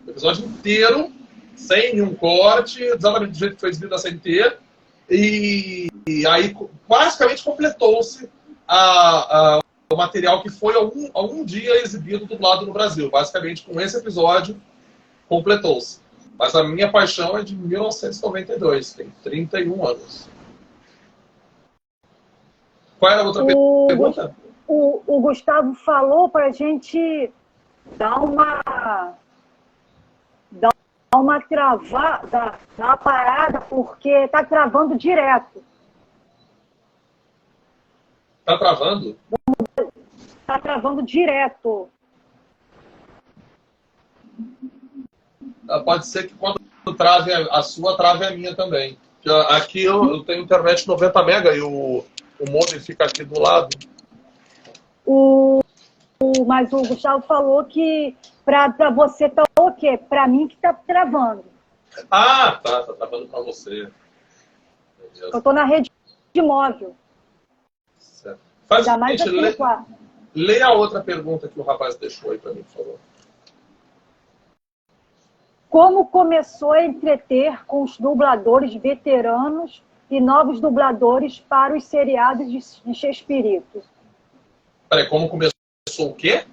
O episódio inteiro, sem nenhum corte, exatamente do jeito que foi exibido na CNT. E aí basicamente completou-se o material que foi há um dia exibido dublado no Brasil. Basicamente, com esse episódio, completou-se. Mas a minha paixão é de 1992, tem 31 anos. Qual era a outra pergunta? O Gustavo falou para a gente dar uma parada, porque está travando direto. Está travando? Está travando direto. Pode ser que quando trave a sua, trave a minha também. Aqui eu tenho internet 90 mega e o modem fica aqui do lado. Mas o Gustavo falou que para você tá ok. Para mim que tá travando. Tá travando para você. Eu tô na rede móvel. Certo. Faz Ainda mais aqui no quarto. Leia a outra pergunta que o rapaz deixou aí para mim, por favor. Como começou a entreter com os dubladores veteranos e novos dubladores para os seriados de Chespirito? Peraí, como começou o quê?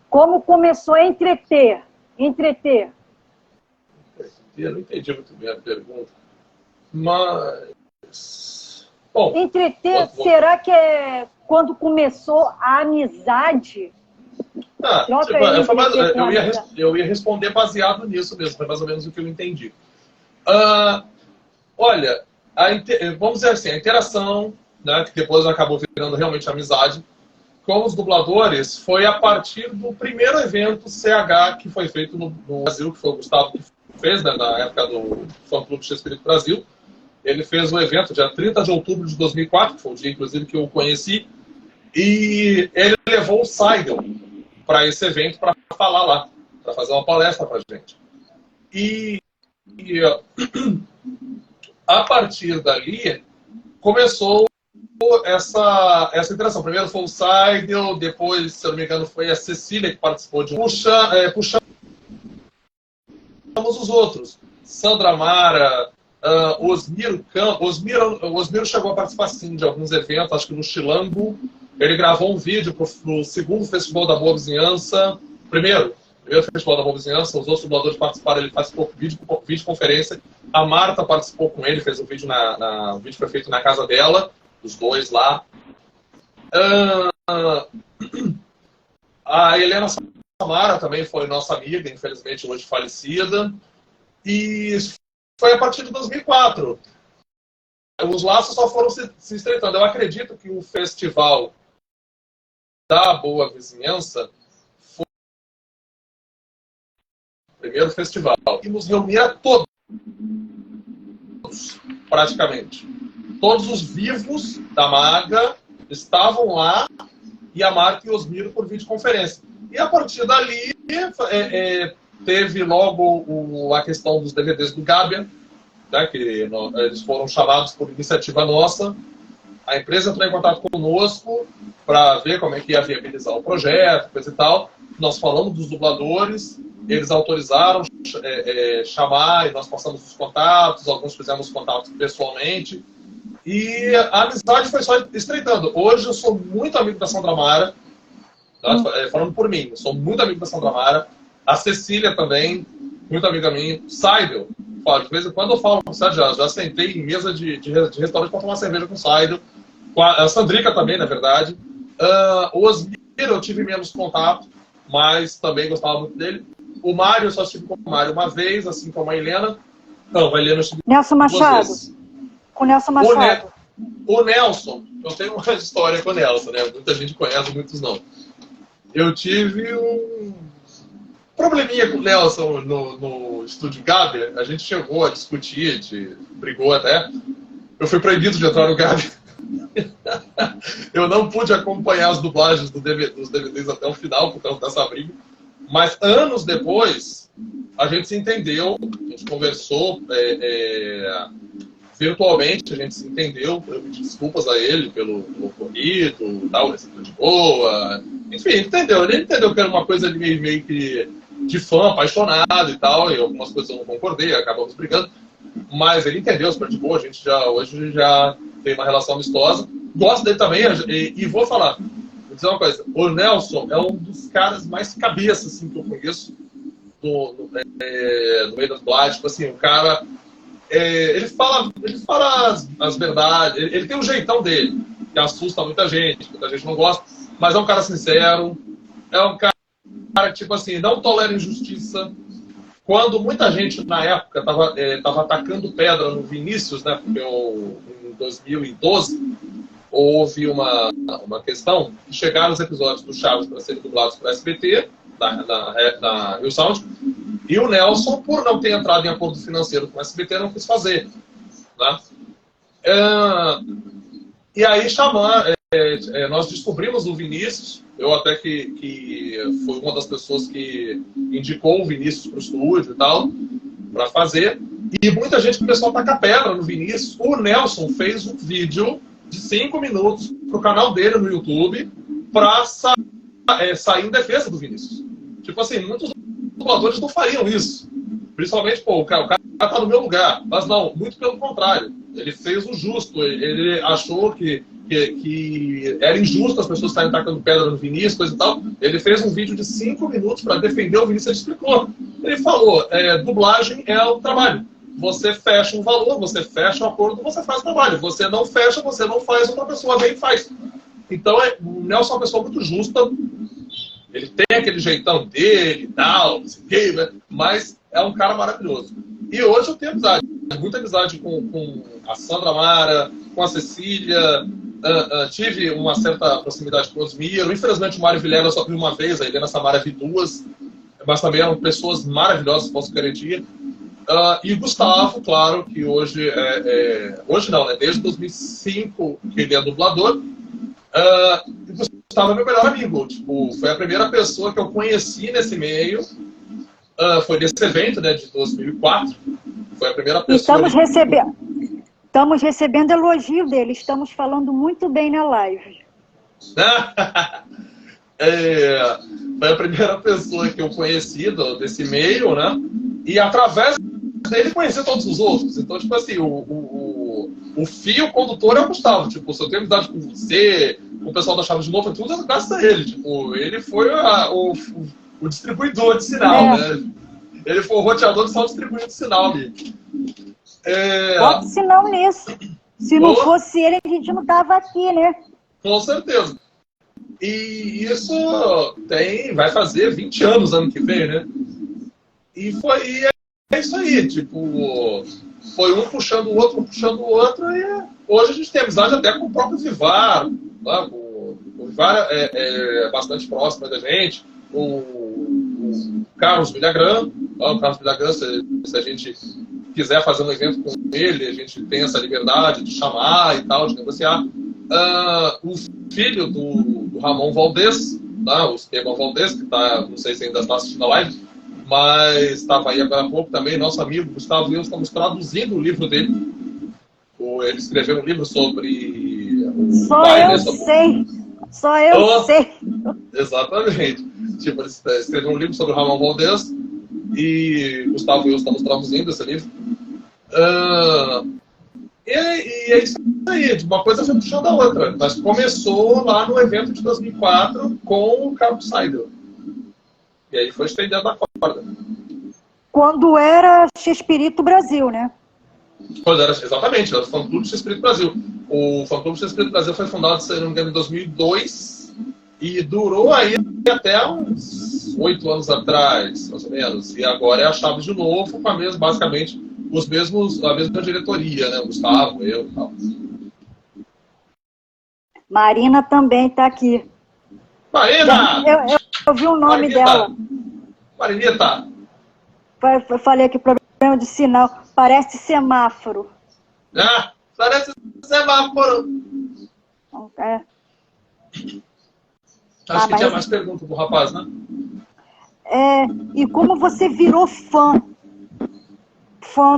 Como começou a entreter? Eu não entendi muito bem a pergunta. Mas... Bom, entreter, será que é quando começou a amizade? Eu ia responder baseado nisso mesmo, foi mais ou menos o que eu entendi. Olha, vamos dizer assim, a interação, né, que depois acabou virando realmente amizade, com os dubladores foi a partir do primeiro evento CH que foi feito no Brasil, que foi o Gustavo que fez, né, na época do Fã Clube Chespirito Brasil. Ele fez o evento dia 30 de outubro de 2004, que foi o dia, inclusive, que eu conheci, e ele levou o Seidel para esse evento para falar lá, para fazer uma palestra para a gente. E a partir dali começou essa interação. Primeiro foi o Seidel, depois, se eu não me engano, foi a Cecília que participou de puxamos os outros. Sandra Mara, Osmiro Campos. Osmiro chegou a participar sim de alguns eventos, acho que no Chilango. Ele gravou um vídeo para o segundo Festival da Boa Vizinhança. Primeiro Festival da Boa Vizinhança, os outros dubladores participaram, ele faz videoconferência. A Marta participou com ele, fez um vídeo, o vídeo foi feito na casa dela, os dois lá. A Helena Samara também foi nossa amiga, infelizmente hoje falecida. E foi a partir de 2004. Os laços só foram se estreitando. Eu acredito que o Festival da Boa Vizinhança foi o primeiro festival que nos reunia todos, praticamente. Todos os vivos da Maga estavam lá, e a Marta e o Osmiro por videoconferência. E a partir dali, teve logo a questão dos DVDs do Gábia, né, que eles foram chamados por iniciativa nossa. A empresa entrou em contato conosco para ver como é que ia viabilizar o projeto, coisa e tal. Nós falamos dos dubladores, eles autorizaram chamar, e nós passamos os contatos, alguns fizemos contatos pessoalmente. E a amizade foi só estreitando. Hoje eu sou muito amigo da Sandra Mara, tá? Falando por mim, eu sou muito amigo da Sandra Mara. A Cecília também, muito amiga minha. Seidel, de vez em quando eu falo com o Seidel, já sentei em mesa de restaurante para tomar cerveja com o Seidel. A Sandrica também, na verdade. O Osmir eu tive menos contato, mas também gostava muito dele. O Mário, eu só estive com o Mário uma vez, assim como a Helena. Não, a Helena eu estive Nelson Machado. Com o Nelson Machado. O Nelson, eu tenho uma história com o Nelson, né? Muita gente conhece, muitos não. Eu tive um probleminha com o Nelson no estúdio Gabi. A gente chegou a discutir, a gente brigou até. Eu fui proibido de entrar no Gabi. Eu não pude acompanhar as dublagens dos DVDs até o final, por causa dessa briga. Mas anos depois, a gente se entendeu, a gente conversou virtualmente, a gente se entendeu. Eu pedi desculpas a ele pelo ocorrido, tal, ele sempre de boa. Enfim, entendeu. Ele entendeu que era uma coisa meio que de fã, apaixonado e tal, e algumas coisas eu não concordei, acabamos brigando. Mas ele entendeu, super de boa, a gente hoje já tem uma relação amistosa. Gosto dele também, e vou falar, vou dizer uma coisa, o Nelson é um dos caras mais cabeça assim, que eu conheço no meio da dublagem. Tipo assim, o cara, ele fala as verdades, ele tem um jeitão dele, que assusta muita gente não gosta, mas é um cara sincero, é um cara que, tipo assim, não tolera injustiça. Quando muita gente, na época, estava atacando pedra no Vinícius, né, porque em 2012 houve uma questão que chegaram os episódios do Chaves para serem dublados para SBT, na Rio Sound, e o Nelson, por não ter entrado em acordo financeiro com o SBT, não quis fazer. Né? E aí nós descobrimos o Vinícius. Eu até que fui uma das pessoas que indicou o Vinícius para o estúdio e tal, para fazer. E muita gente começou a tacar pedra no Vinícius. O Nelson fez um vídeo de 5 minutos para o canal dele no YouTube para sair em defesa do Vinícius. Tipo assim, muitos dubladores não fariam isso. Principalmente, o cara tá no meu lugar. Mas não, muito pelo contrário. Ele fez o justo. Ele achou que era injusto as pessoas estarem tacando pedra no Vinícius, coisa e tal. Ele fez um vídeo de 5 minutos para defender o Vinícius. Ele explicou. Ele falou, dublagem é o trabalho. Você fecha um valor, você fecha um acordo, você faz o trabalho. Você não fecha, você não faz, outra pessoa vem e faz. Então, o Nelson é uma pessoa muito justa. Ele tem aquele jeitão dele e tal, mas é um cara maravilhoso. E hoje eu tenho amizade. Muita amizade com a Sandra Mara, com a Cecília. Tive uma certa proximidade com o Osmiro. Infelizmente, o Mário Vilela eu só vi uma vez, a Helena Samara vi 2. Mas também eram pessoas maravilhosas, posso garantir. E o Gustavo, claro, que hoje hoje não, né? Desde 2005 que ele é dublador. O Gustavo é meu melhor amigo. Tipo, foi a primeira pessoa que eu conheci nesse meio. Foi nesse evento, né, de 2004. Foi a primeira pessoa. Estamos recebendo elogio dele. Estamos falando muito bem na live. Foi a primeira pessoa que eu conheci desse meio, né? E através dele conhecer todos os outros. Então, tipo assim, o fio condutor é o Gustavo. Tipo, se eu tenho amizade com você, com o pessoal da Chaves de Novo, tudo é graças a ele. Tipo, ele foi o distribuidor de sinal, né? Ele foi o roteador que só distribuiu de sinal ali. Bota sinal nisso. Se não fosse ele, a gente não tava aqui, né? Com certeza. E isso vai fazer 20 anos ano que vem, né? E é isso aí, tipo, foi um puxando o outro, e hoje a gente tem amizade até com o próprio Vivar, tá? O Vivar é bastante próximo da gente, o Carlos Villagrán, tá? O Carlos Villagrán, se a gente quiser fazer um evento com ele, a gente tem essa liberdade de chamar e tal, de negociar. O filho do Ramon Valdez, tá? O Esteban Valdez, que tá, não sei se ainda está assistindo a live, mas estava aí agora há pouco também, nosso amigo Gustavo e eu estamos traduzindo o livro dele. Ele escreveu um livro sobre Só eu sei. Exatamente. Tipo, ele escreveu um livro sobre o Ramon Valdez e Gustavo e eu estamos traduzindo esse livro. E é isso aí, uma coisa foi puxando a outra. Mas começou lá no evento de 2004 com o Carlos Seidel. E aí foi estendendo a corda. Quando era X-Espírito Brasil, né? Exatamente, era o Fã-Clube X-Espírito Brasil. O Fã-Clube X-Espírito Brasil foi fundado, se não me engano, em 2002 e durou aí até uns 8 anos atrás, mais ou menos. E agora é a chave de novo, com basicamente a mesma diretoria, né? O Gustavo, eu e tal. Marina também está aqui. Marina! Eu vi o nome dela. Marinita! Eu falei aqui, problema de sinal. Parece semáforo. Parece semáforo. Acho que tinha mais perguntas pro rapaz, né? E como você virou fã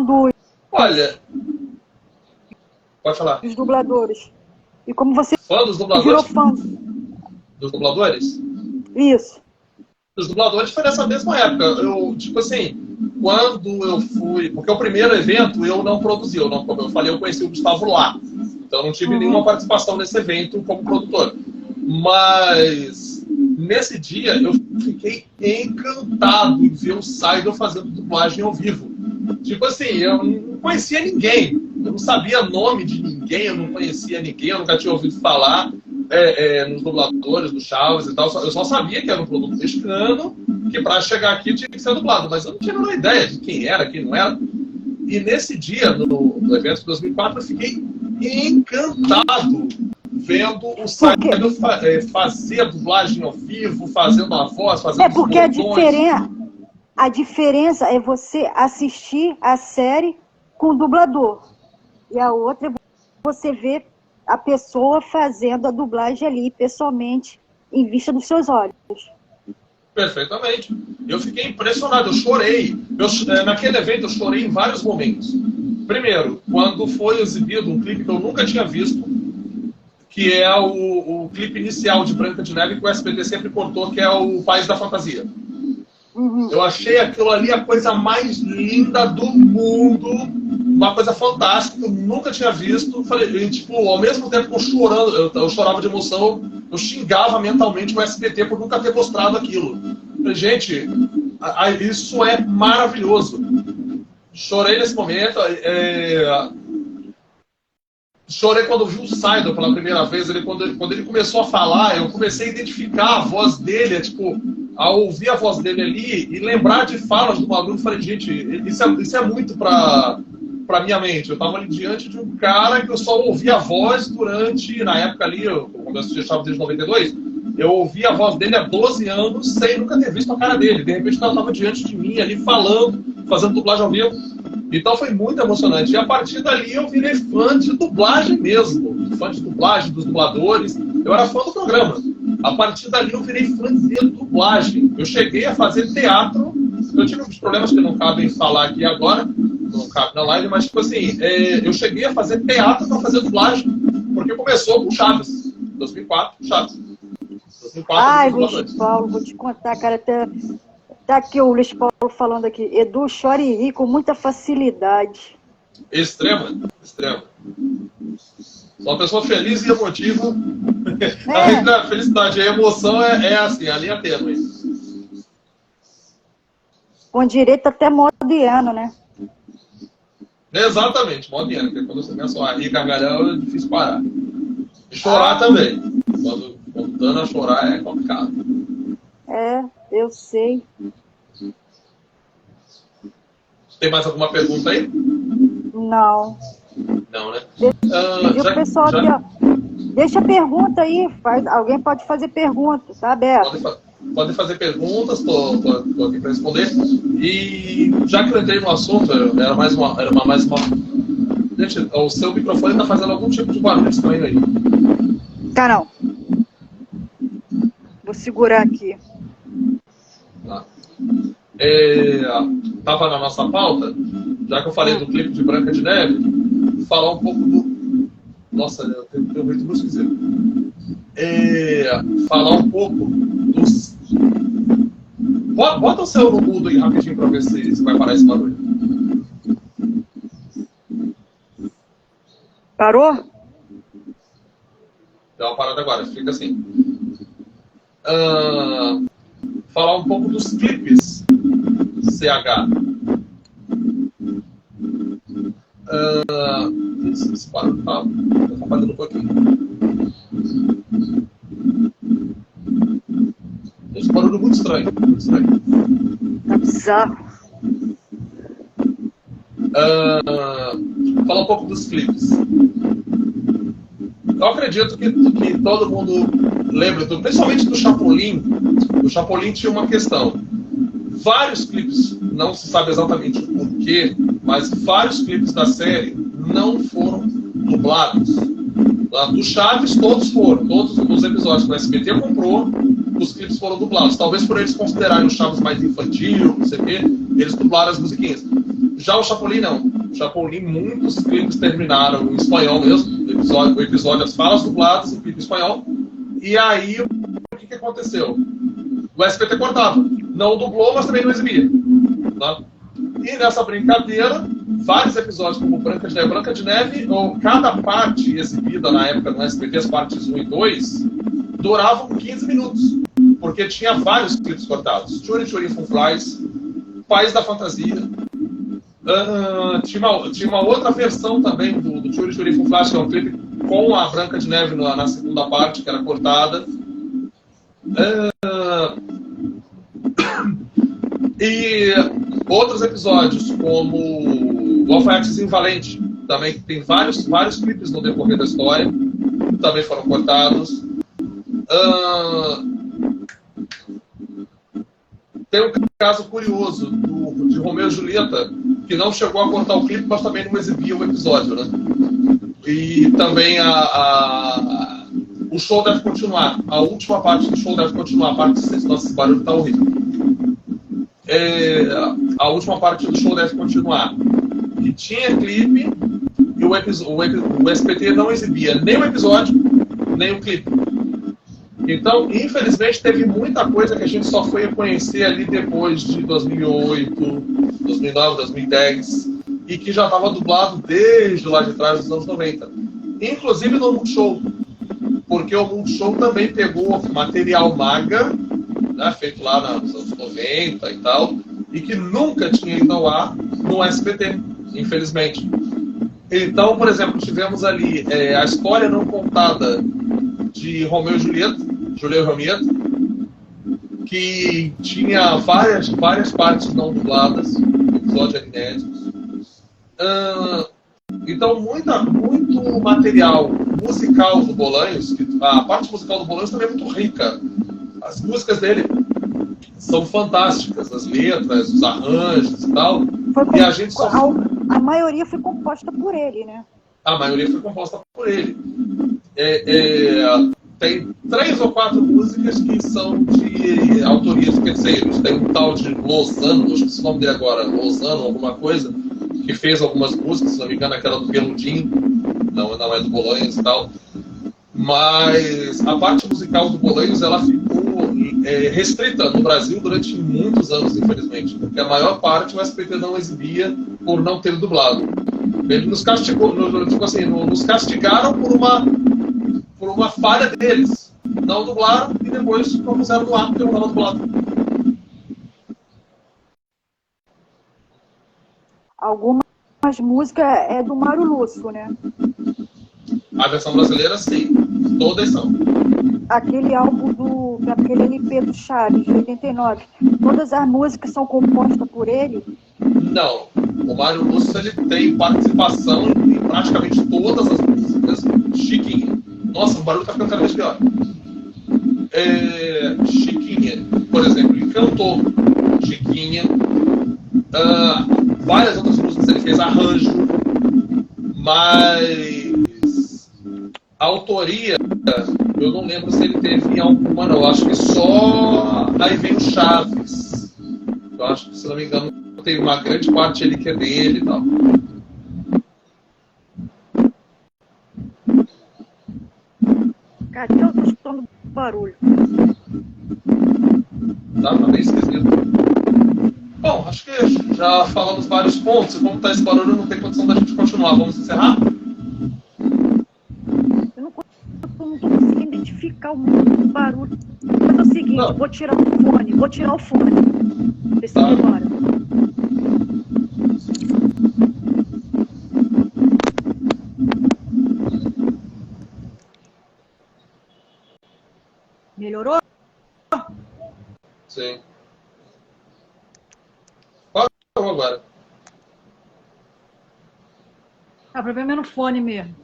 do... Olha... Pode falar. Dos dubladores. E como você fã dos dubladores? Virou fã. Dos dubladores? Isso. Dos dubladores foi nessa mesma época. Eu, tipo assim, quando eu fui... Porque o primeiro evento eu não produzi. Como eu falei, eu conheci o Gustavo lá. Então eu não tive nenhuma participação nesse evento como produtor. Mas nesse dia eu fiquei encantado em ver o Seidel fazendo dublagem ao vivo. Tipo assim, eu não conhecia ninguém. Eu não sabia nome de ninguém, eu não conhecia ninguém, eu nunca tinha ouvido falar nos dubladores, do Chaves e tal. Eu só sabia que era um produto mexicano, que para chegar aqui tinha que ser dublado. Mas eu não tinha a menor ideia de quem era, quem não era. E nesse dia, no evento de 2004, eu fiquei encantado vendo o Seidel fazer a dublagem ao vivo, fazendo a voz, fazendo os porque botões. A diferença é você assistir a série com o dublador. E a outra é você ver a pessoa fazendo a dublagem ali, pessoalmente, em vista dos seus olhos. Perfeitamente. Eu fiquei impressionado, eu chorei. Naquele evento eu chorei em vários momentos. Primeiro, quando foi exibido um clipe que eu nunca tinha visto, que é o clipe inicial de Branca de Neve, que o SBT sempre cortou, que é o País da Fantasia. Eu achei aquilo ali a coisa mais linda do mundo, uma coisa fantástica que eu nunca tinha visto. Falei, tipo, ao mesmo tempo que eu chorava de emoção, eu xingava mentalmente o SBT por nunca ter mostrado aquilo. Falei, gente, isso é maravilhoso. Chorei nesse momento. Chorei quando vi o Seidel pela primeira vez. Quando ele começou a falar, eu comecei a identificar a voz dele, ao ouvir a voz dele ali e lembrar de falas do Madruga, eu falei, gente, isso é muito pra minha mente. Eu estava ali diante de um cara que eu só ouvia a voz na época ali, quando eu assisti Chaves desde 92, eu ouvia a voz dele há 12 anos sem nunca ter visto a cara dele. De repente ela estava diante de mim ali falando, fazendo dublagem ao vivo. Então foi muito emocionante. E a partir dali eu virei fã de dublagem mesmo. Fã de dublagem, dos dubladores. Eu era fã do programa. A partir dali eu virei fã de dublagem. Eu cheguei a fazer teatro. Eu tive uns problemas que não cabem falar aqui agora. Não cabe na live, mas tipo assim, eu cheguei a fazer teatro para fazer dublagem. Porque começou com Chaves. 2004, Chaves. 2004, Luiz Paulo, vou te contar, cara. Tá aqui o Luiz Paulo falando aqui. Edu chora e ri com muita facilidade. Extrema. Sou uma pessoa feliz e emotiva. A felicidade e a emoção é assim, a linha tênue. Com direito até modiano, né? Exatamente, modiano. Porque quando você começa a rir, gargalhão, é difícil parar. E chorar também. Voltando a chorar é complicado. É, eu sei. Tem mais alguma pergunta aí? Não. Não, né? O pessoal aqui, ó. Deixa a pergunta aí. Alguém pode fazer pergunta, tá aberto. Podem fazer perguntas, tô aqui para responder. E já que eu entrei no assunto, era mais uma. Gente, o seu microfone está fazendo algum tipo de barulho estranho aí. Tá, não. Vou segurar aqui. Tá. Tava na nossa pauta, já que eu falei do clipe de Branca de Neve, falar um pouco do. Nossa, eu tenho um jeito muito esquisito. Falar um pouco dos. Bota o seu no mudo aí rapidinho para ver se vai parar esse barulho. Parou? Dá uma parada agora, fica assim. Falar um pouco dos clipes CH. Esse barulho tá atrapalhando um pouquinho. Esse barulho muito estranho. Muito estranho. Tá bizarro. Falar um pouco dos clipes. Eu acredito que todo mundo lembra, principalmente do Chapolin. O Chapolin tinha uma questão. Vários clipes, não se sabe exatamente o porquê, mas vários clipes da série não foram dublados. Do Chaves, todos foram. Todos os episódios que o SBT comprou, os clipes foram dublados. Talvez por eles considerarem o Chaves mais infantil, não sei o quê, eles dublaram as musiquinhas. Já o Chapolin, não. O Chapolin, muitos clipes terminaram em espanhol mesmo. O episódio, as falas dubladas em clipe espanhol. E aí, o que aconteceu? O SBT cortava. Não dublou, mas também não exibia. Tá? E nessa brincadeira, vários episódios, como Branca de Neve, cada parte exibida na época no SBT, as partes 1 e 2, duravam 15 minutos. Porque tinha vários clipes cortados. Churi Churi Funflies, País da Fantasia. Tinha uma outra versão também do Churi Churi Funflies, que é um clipe com a Branca de Neve na segunda parte, que era cortada. E outros episódios, como o Alfaiatezinho Valente, também que tem vários clipes no decorrer da história, também foram cortados. Tem um caso curioso de Romeu e Julieta, que não chegou a cortar o clipe, mas também não exibia o episódio, né? E também o show deve continuar. A última parte do show deve continuar. A parte 6, nossa, esse barulho tá horrível. A última parte do show deve continuar. E tinha clipe e o SBT não exibia nem o episódio, nem o clipe. Então, infelizmente, teve muita coisa que a gente só foi conhecer ali depois de 2008, 2009, 2010, e que já estava dublado desde lá de trás dos anos 90. Inclusive no Multishow, porque o Multishow também pegou material maga, né, feito lá nos anos 90 e tal, e que nunca tinha ido ao ar no SBT, infelizmente. Então, por exemplo, tivemos ali a história não contada de Romeu e Julieta, Julieta e Rometa, que tinha várias partes não dubladas, episódios inéditos. Então, muito material musical do Bolanhos, a parte musical do Bolanhos também é muito rica. As músicas dele são fantásticas, as letras, os arranjos e tal. E a gente só... A maioria foi composta por ele, né? A maioria foi composta por ele. Tem 3 ou 4 músicas que são de autoria de terceiros. Tem um tal de Lozano, acho que esse nome dele agora, Lozano, alguma coisa, que fez algumas músicas, se não me engano, aquela do Peludinho, não é do Bolanhos e tal. Mas a parte musical do Bolanhos, ela ficou restrita no Brasil durante muitos anos, infelizmente, porque a maior parte o SBT não exibia por não ter dublado. Ele nos castigou, nos castigaram por uma falha deles. Não dublaram e depois propuseram no ar porque não estava dublado. Algumas músicas é do Mário Lúcio, né? A versão brasileira, sim. Todas são. aquele álbum aquele LP do Chaves, de 89, todas as músicas são compostas por ele? Não. O Mário Lúcio, ele tem participação em praticamente todas as músicas. Chiquinha. Nossa, o barulho tá ficando cada vez pior. Chiquinha, por exemplo, ele cantou Chiquinha. Várias outras músicas ele fez arranjo, mas a autoria eu não lembro se ele teve alguma, não. Eu acho que só aí vem o Chaves. Eu acho que, se não me engano, tem uma grande parte ali que é dele e tal. Cadê? Eu tô escutando barulho. Tá bem esquisito. Bom, acho que já falamos vários pontos. E como tá esse barulho, não tem condição da gente continuar. Vamos encerrar? Eu não tô conseguindo identificar o barulho. Mas é o seguinte, Não. vou tirar o fone. Ver se melhora. Melhorou? Sim. Parou agora. O problema é no fone mesmo.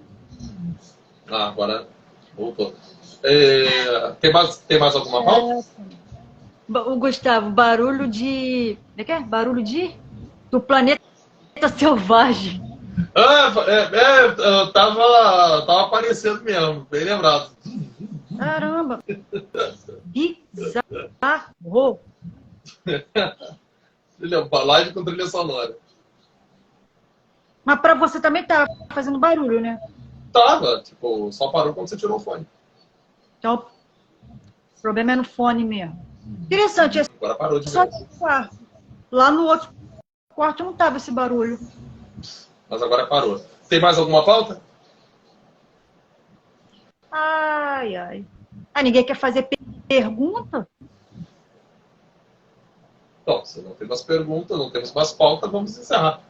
Agora voltou. Tem mais alguma pauta? O Gustavo, barulho de... O que é? Barulho de... Do planeta selvagem. Tava aparecendo mesmo, bem lembrado. Caramba! Bizarro! Live com trilha sonora. Mas pra você também tá fazendo barulho, né? Tava, tipo, só parou quando você tirou o fone. Então, o problema é no fone mesmo. Interessante, é Agora parou de só ver. no quarto. Lá no outro quarto não tava esse barulho. Mas agora parou. Tem mais alguma pauta? Ai, ai. Ah, ninguém quer fazer pergunta? Então, se não temos perguntas, não temos mais pauta, vamos encerrar.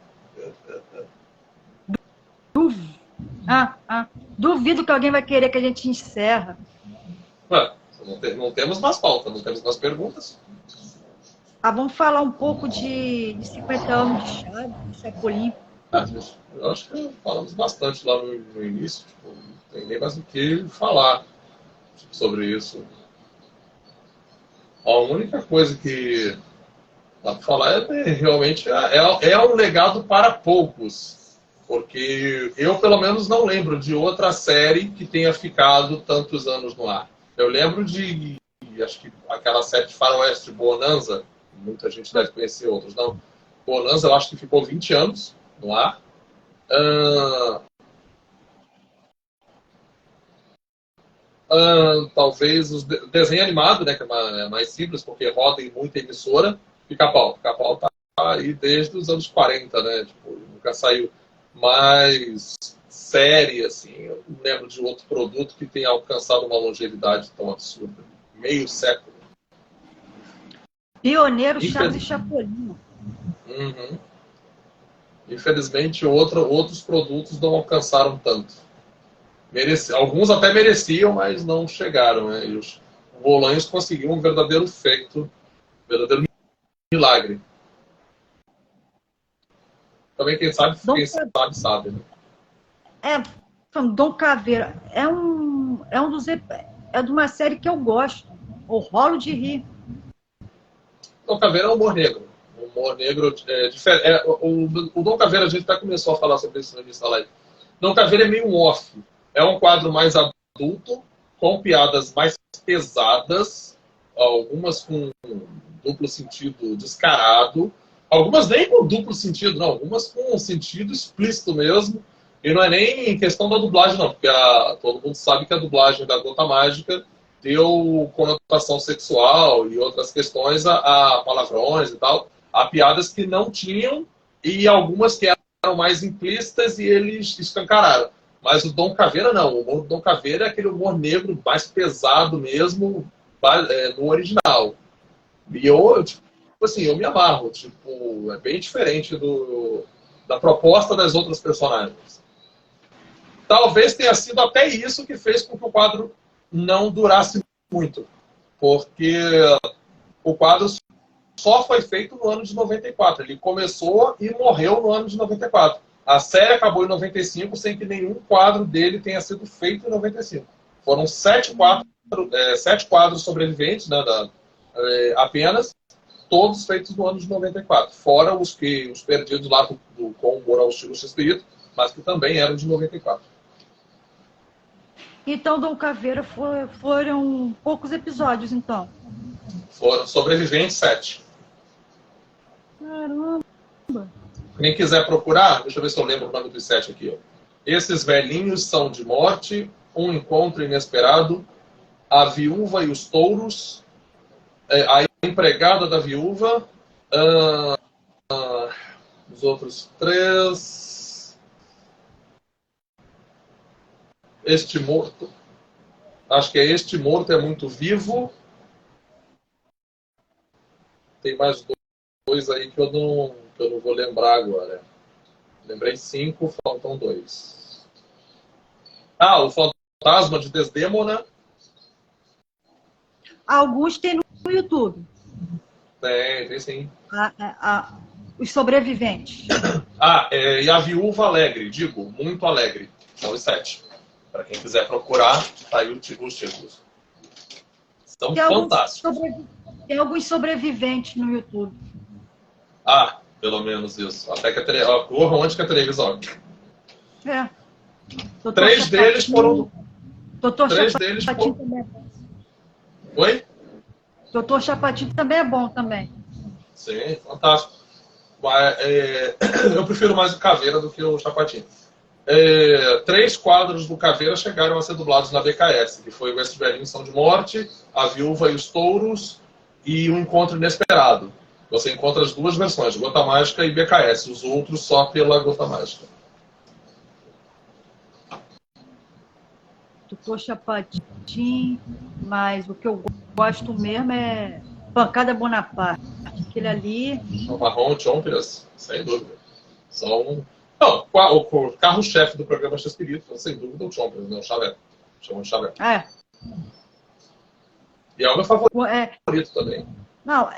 Duvido que alguém vai querer que a gente encerra. Ué, não temos mais pauta, não temos mais perguntas. Vamos falar um pouco de 50 anos de Chaves, de Chapolin. Eu acho que falamos bastante lá no início. Tipo, não tem nem mais o que falar sobre isso. A única coisa que dá para falar realmente é um legado para poucos. Porque eu, pelo menos, não lembro de outra série que tenha ficado tantos anos no ar. Eu lembro de, acho que aquela série de Faroeste Bonanza, muita gente deve conhecer, outros não. Bonanza, eu acho que ficou 20 anos no ar. Talvez o desenho animado, né, que é mais simples, porque roda em muita emissora. Pica-Pau. Pica-Pau tá aí desde os anos 40, né? Tipo, nunca saiu mais série, assim. Eu não lembro de outro produto que tenha alcançado uma longevidade tão absurda. Meio século. Pioneiro Chaves e Chapolin. Uhum. Infelizmente, outros produtos não alcançaram tanto. Alguns até mereciam, mas não chegaram. Né? E os Bolanhos conseguiram um verdadeiro feito, um verdadeiro milagre. Também quem sabe, sabe. Né? Dom Caveira é de uma série que eu gosto. O rolo de rir. Dom Caveira é um humor negro. O humor negro é diferente. O Dom Caveira, a gente até começou a falar sobre isso no início da live. Dom Caveira é meio um off. É um quadro mais adulto, com piadas mais pesadas, algumas com duplo sentido descarado, algumas nem com duplo sentido, não, algumas com um sentido explícito mesmo. E não é nem questão da dublagem, não, porque todo mundo sabe que a dublagem da Gota Mágica deu conotação sexual e outras questões a palavrões e tal, a piadas que não tinham e algumas que eram mais implícitas e eles escancararam. Mas o Dom Caveira não, o humor do Dom Caveira é aquele humor negro mais pesado mesmo, no original. E eu me amarro, tipo, é bem diferente da proposta das outras personagens. Talvez tenha sido até isso que fez com que o quadro não durasse muito, porque o quadro só foi feito no ano de 94. Ele começou e morreu no ano de 94. A série acabou em 95 sem que nenhum quadro dele tenha sido feito em 95. Foram 7 quadros sobreviventes, né, apenas, todos feitos no ano de 94. Fora os perdidos lá com o Humor ao Estilo X-Espírito, mas que também eram de 94. Então, Dom Caveira foram poucos episódios, então. Foram sobreviventes 7. Caramba! Quem quiser procurar, deixa eu ver se eu lembro o nome dos 7 aqui. Ó. Esses velhinhos são de morte, um encontro inesperado, a viúva e os touros, a empregada da viúva, os outros 3, este morto, acho que é este morto é muito vivo, tem mais 2 aí que eu não vou lembrar agora. Lembrei 5, faltam 2. O Fantasma de Desdémona. Alguns tem no YouTube. Tem sim. Os sobreviventes. E a Viúva Alegre, muito alegre. São os 7. Para quem quiser procurar, tá aí os títulos. São fantásticos. Tem alguns sobreviventes no YouTube. Pelo menos isso. Até que corram onde que a televisão. 3 deles foram. Doutor 3 deles foram. Também. Oi? Doutor Chapatinho também é bom também. Sim, fantástico. Eu prefiro mais o Caveira do que o Chapatinho. 3 quadros do Caveira chegaram a ser dublados na BKS, que foi o Esses Velhinhos São de Morte, A Viúva e os Touros e O Encontro Inesperado. Você encontra as 2 versões, Gota Mágica e BKS, os outros só pela Gota Mágica. Doutor Chapatinho, mas o que eu gosto mesmo é Pancada Bonaparte. Aquele ali... O Marrom Chompers, sem dúvida. Não, o carro-chefe do programa X-Espírito, sem dúvida, o Chompers, né? O Xavé. Chamam de Xavé. E é o meu favorito também. Não,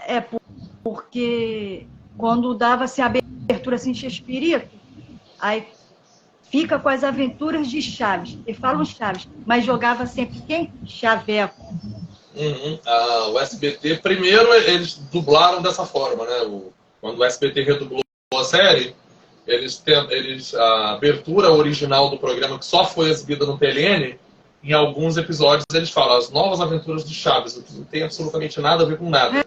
porque quando dava-se a abertura assim de Espírito, aí fica com as aventuras de Chaves. E falam Chaves, mas jogava sempre quem? Chaveco. O SBT, primeiro eles dublaram dessa forma, né? Quando o SBT redublou a série, a abertura original do programa, que só foi exibida no TLN, em alguns episódios eles falam as novas aventuras de Chaves, o que não tem absolutamente nada a ver com nada.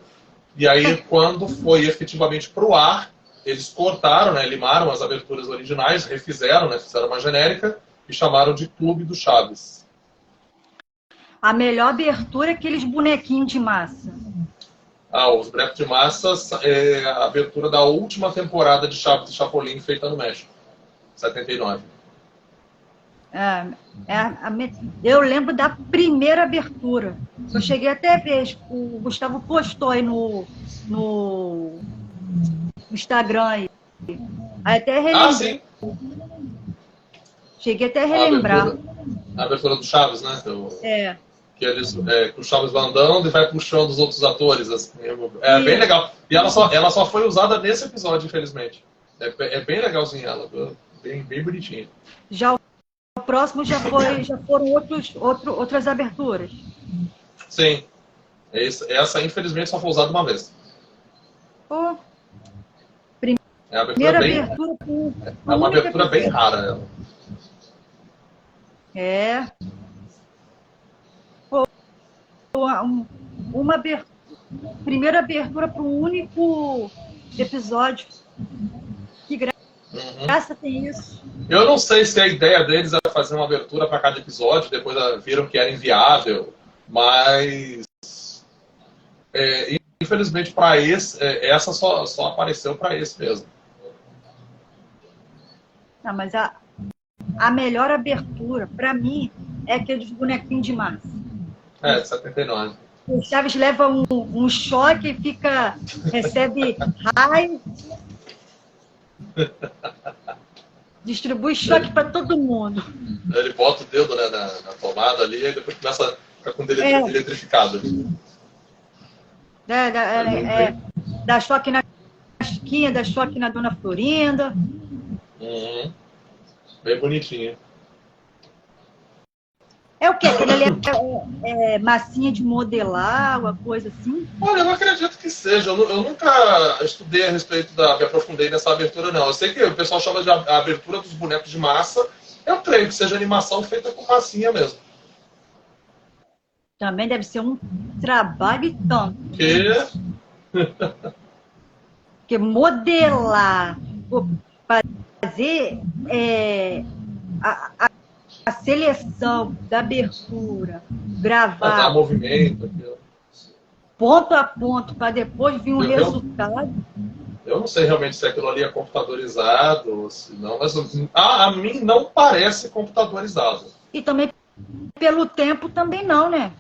E aí, quando foi efetivamente pro ar, eles cortaram, né, limaram as aberturas originais, refizeram, né, fizeram uma genérica e chamaram de Clube do Chaves. A melhor abertura é aqueles bonequinhos de massa. Os bonecos de massa é a abertura da última temporada de Chaves e Chapolin feita no México, 79. Eu lembro da primeira abertura. Eu cheguei até a ver, o Gustavo postou aí no Instagram. Aí até relembrei. Sim. Cheguei até a relembrar. A abertura do Chaves, né? Que o Chaves vai andando e vai puxando os outros atores. Assim, bem legal. E ela só foi usada nesse episódio, infelizmente. É bem legalzinha ela. Bem bonitinha. Já o próximo já foram outras aberturas. Sim. Essa, infelizmente, só foi usada uma vez. É uma abertura bem rara. Uma primeira abertura para um único episódio. Que graça tem isso. Eu não sei se a ideia deles era fazer uma abertura para cada episódio, depois viram que era inviável, mas infelizmente para essa só apareceu para esse mesmo. Não, mas a melhor abertura, para mim, é aquele dos bonequinhos de massa. De 79. O Chaves leva um choque e recebe raio. Distribui choque para todo mundo. Ele bota o dedo, né, na tomada ali e depois começa fica com o dedo eletrificado. Dá choque na Chiquinha, dá choque na Dona Florinda. Uhum. Bem bonitinha. É o quê? Aquilo ali é massinha de modelar, alguma coisa assim? Olha, eu não acredito que seja. Eu nunca estudei a respeito me aprofundei nessa abertura, não. Eu sei que o pessoal chama de a abertura dos bonecos de massa. Eu creio que seja animação feita com massinha mesmo. Também deve ser um trabalho e tanto. Porque modelar, fazer a seleção da abertura, gravar movimento, ponto a ponto, para depois vir um resultado. Eu não sei realmente se aquilo ali é computadorizado, se não, mas a mim não parece computadorizado. E também pelo tempo também não, né?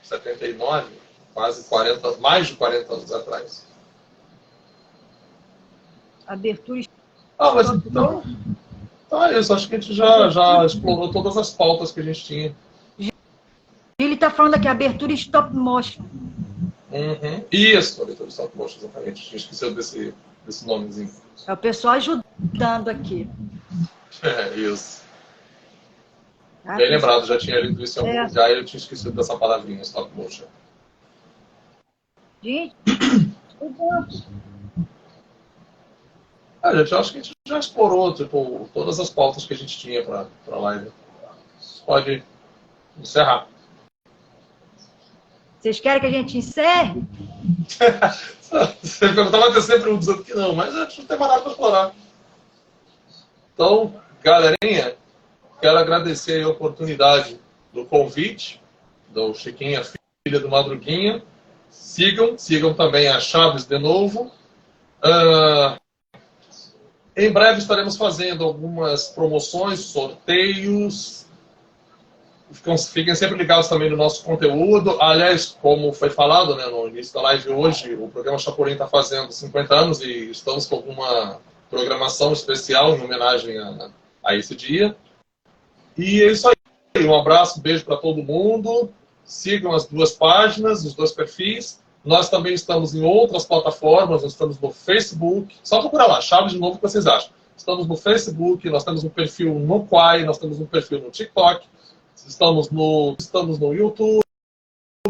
79, quase 40, mais de 40 anos atrás. Abertura. Mas então é isso. Acho que a gente já explorou todas as pautas que a gente tinha. Ele está falando aqui, abertura stop motion. Isso, abertura stop motion, exatamente. A gente esqueceu desse nomezinho. É o pessoal ajudando aqui. Isso. Bem lembrado, já tinha lido isso em algum lugar e eu tinha esquecido dessa palavrinha, stop motion. Gente, gente, eu acho que a gente já explorou todas as pautas que a gente tinha para a live. Pode encerrar. Vocês querem que a gente encerre? Você perguntava até sempre um dizendo que não, mas a gente não tem mais nada para explorar. Então, galerinha, quero agradecer a oportunidade do convite do Chiquinha, filha do Madruguinha. Sigam também a Chaves de novo. Em breve estaremos fazendo algumas promoções, sorteios. Fiquem sempre ligados também no nosso conteúdo. Aliás, como foi falado, né, no início da live hoje, o programa Chapolin está fazendo 50 anos e estamos com alguma programação especial em homenagem a esse dia. E é isso aí. Um abraço, um beijo para todo mundo. Sigam as duas páginas, os dois perfis. Nós também estamos em outras plataformas. Nós estamos no Facebook. Só procurar lá, Chaves de novo, o que vocês acham. Estamos no Facebook, nós temos um perfil no Quai, nós temos um perfil no TikTok. Estamos no YouTube,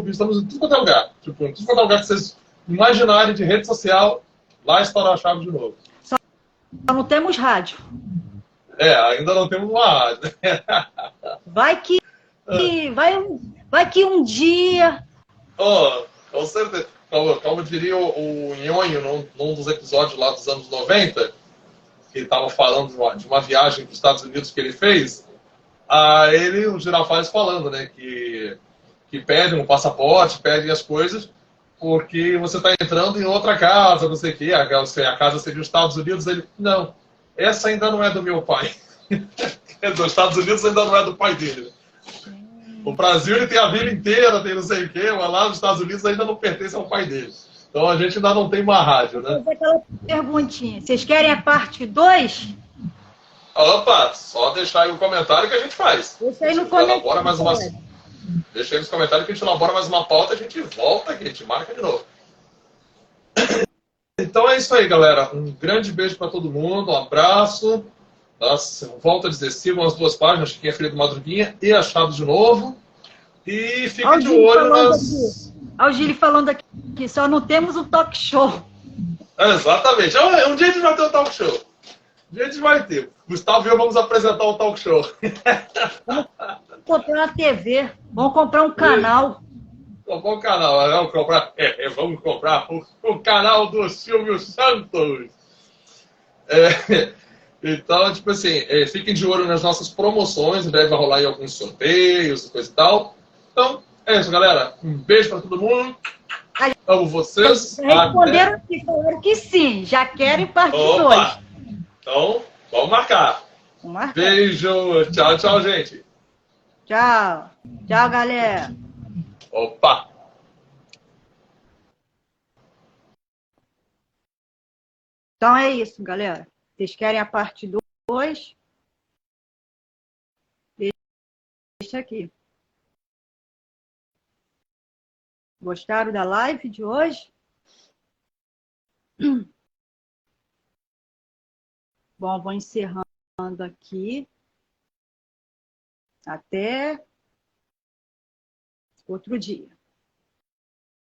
estamos em tudo quanto é lugar. Em tudo quanto é lugar que vocês imaginarem de rede social, lá estará a Chave de novo. Só não temos rádio. Ainda não temos uma rádio. Vai que um dia... Com certeza. Como diria o Nhonho num dos episódios lá dos anos 90, que ele estava falando de uma viagem para os Estados Unidos que ele fez, o Girafales falando, né, que pedem um passaporte, pedem as coisas, porque você está entrando em outra casa, não sei o quê, a casa seria os Estados Unidos. Ele, não, essa ainda não é do meu pai. Os Estados Unidos ainda não é do pai dele. O Brasil ele tem a vida inteira, tem não sei o quê, mas lá nos Estados Unidos ainda não pertence ao pai dele. Então a gente ainda não tem uma rádio, né? Vou fazer aquela perguntinha. Vocês querem a parte 2? Opa, só deixar aí um comentário que a gente faz. Deixa aí no comentário. Deixa aí nos comentários que a gente elabora mais uma pauta e a gente volta aqui, a gente marca de novo. Então é isso aí, galera. Um grande beijo para todo mundo, um abraço. Volto a dizer, sigam as duas páginas, Chiquinha Filha do Madruguinha e a Chaves de novo. E fiquem de olho nas... Olha o Gili falando aqui, que só não temos um talk show. Exatamente. Um dia a gente vai ter um talk show. Um dia a gente vai ter. Gustavo e eu vamos apresentar um talk show. Vamos comprar uma TV. Vamos comprar um canal. Comprar um canal. Vamos comprar o canal do Silvio Santos. Então, tipo assim, fiquem de olho nas nossas promoções. Em breve vai rolar aí alguns sorteios e coisa e tal. Então, é isso, galera. Um beijo pra todo mundo. Amo vocês. Responderam que falaram que sim. Já querem parte 2. Então, vamos marcar. Beijo. Tchau, tchau, gente. Tchau. Tchau, galera. Opa. Então é isso, galera. Vocês querem a parte 2? Deixa aqui. Gostaram da live de hoje? Bom, vou encerrando aqui. Até outro dia.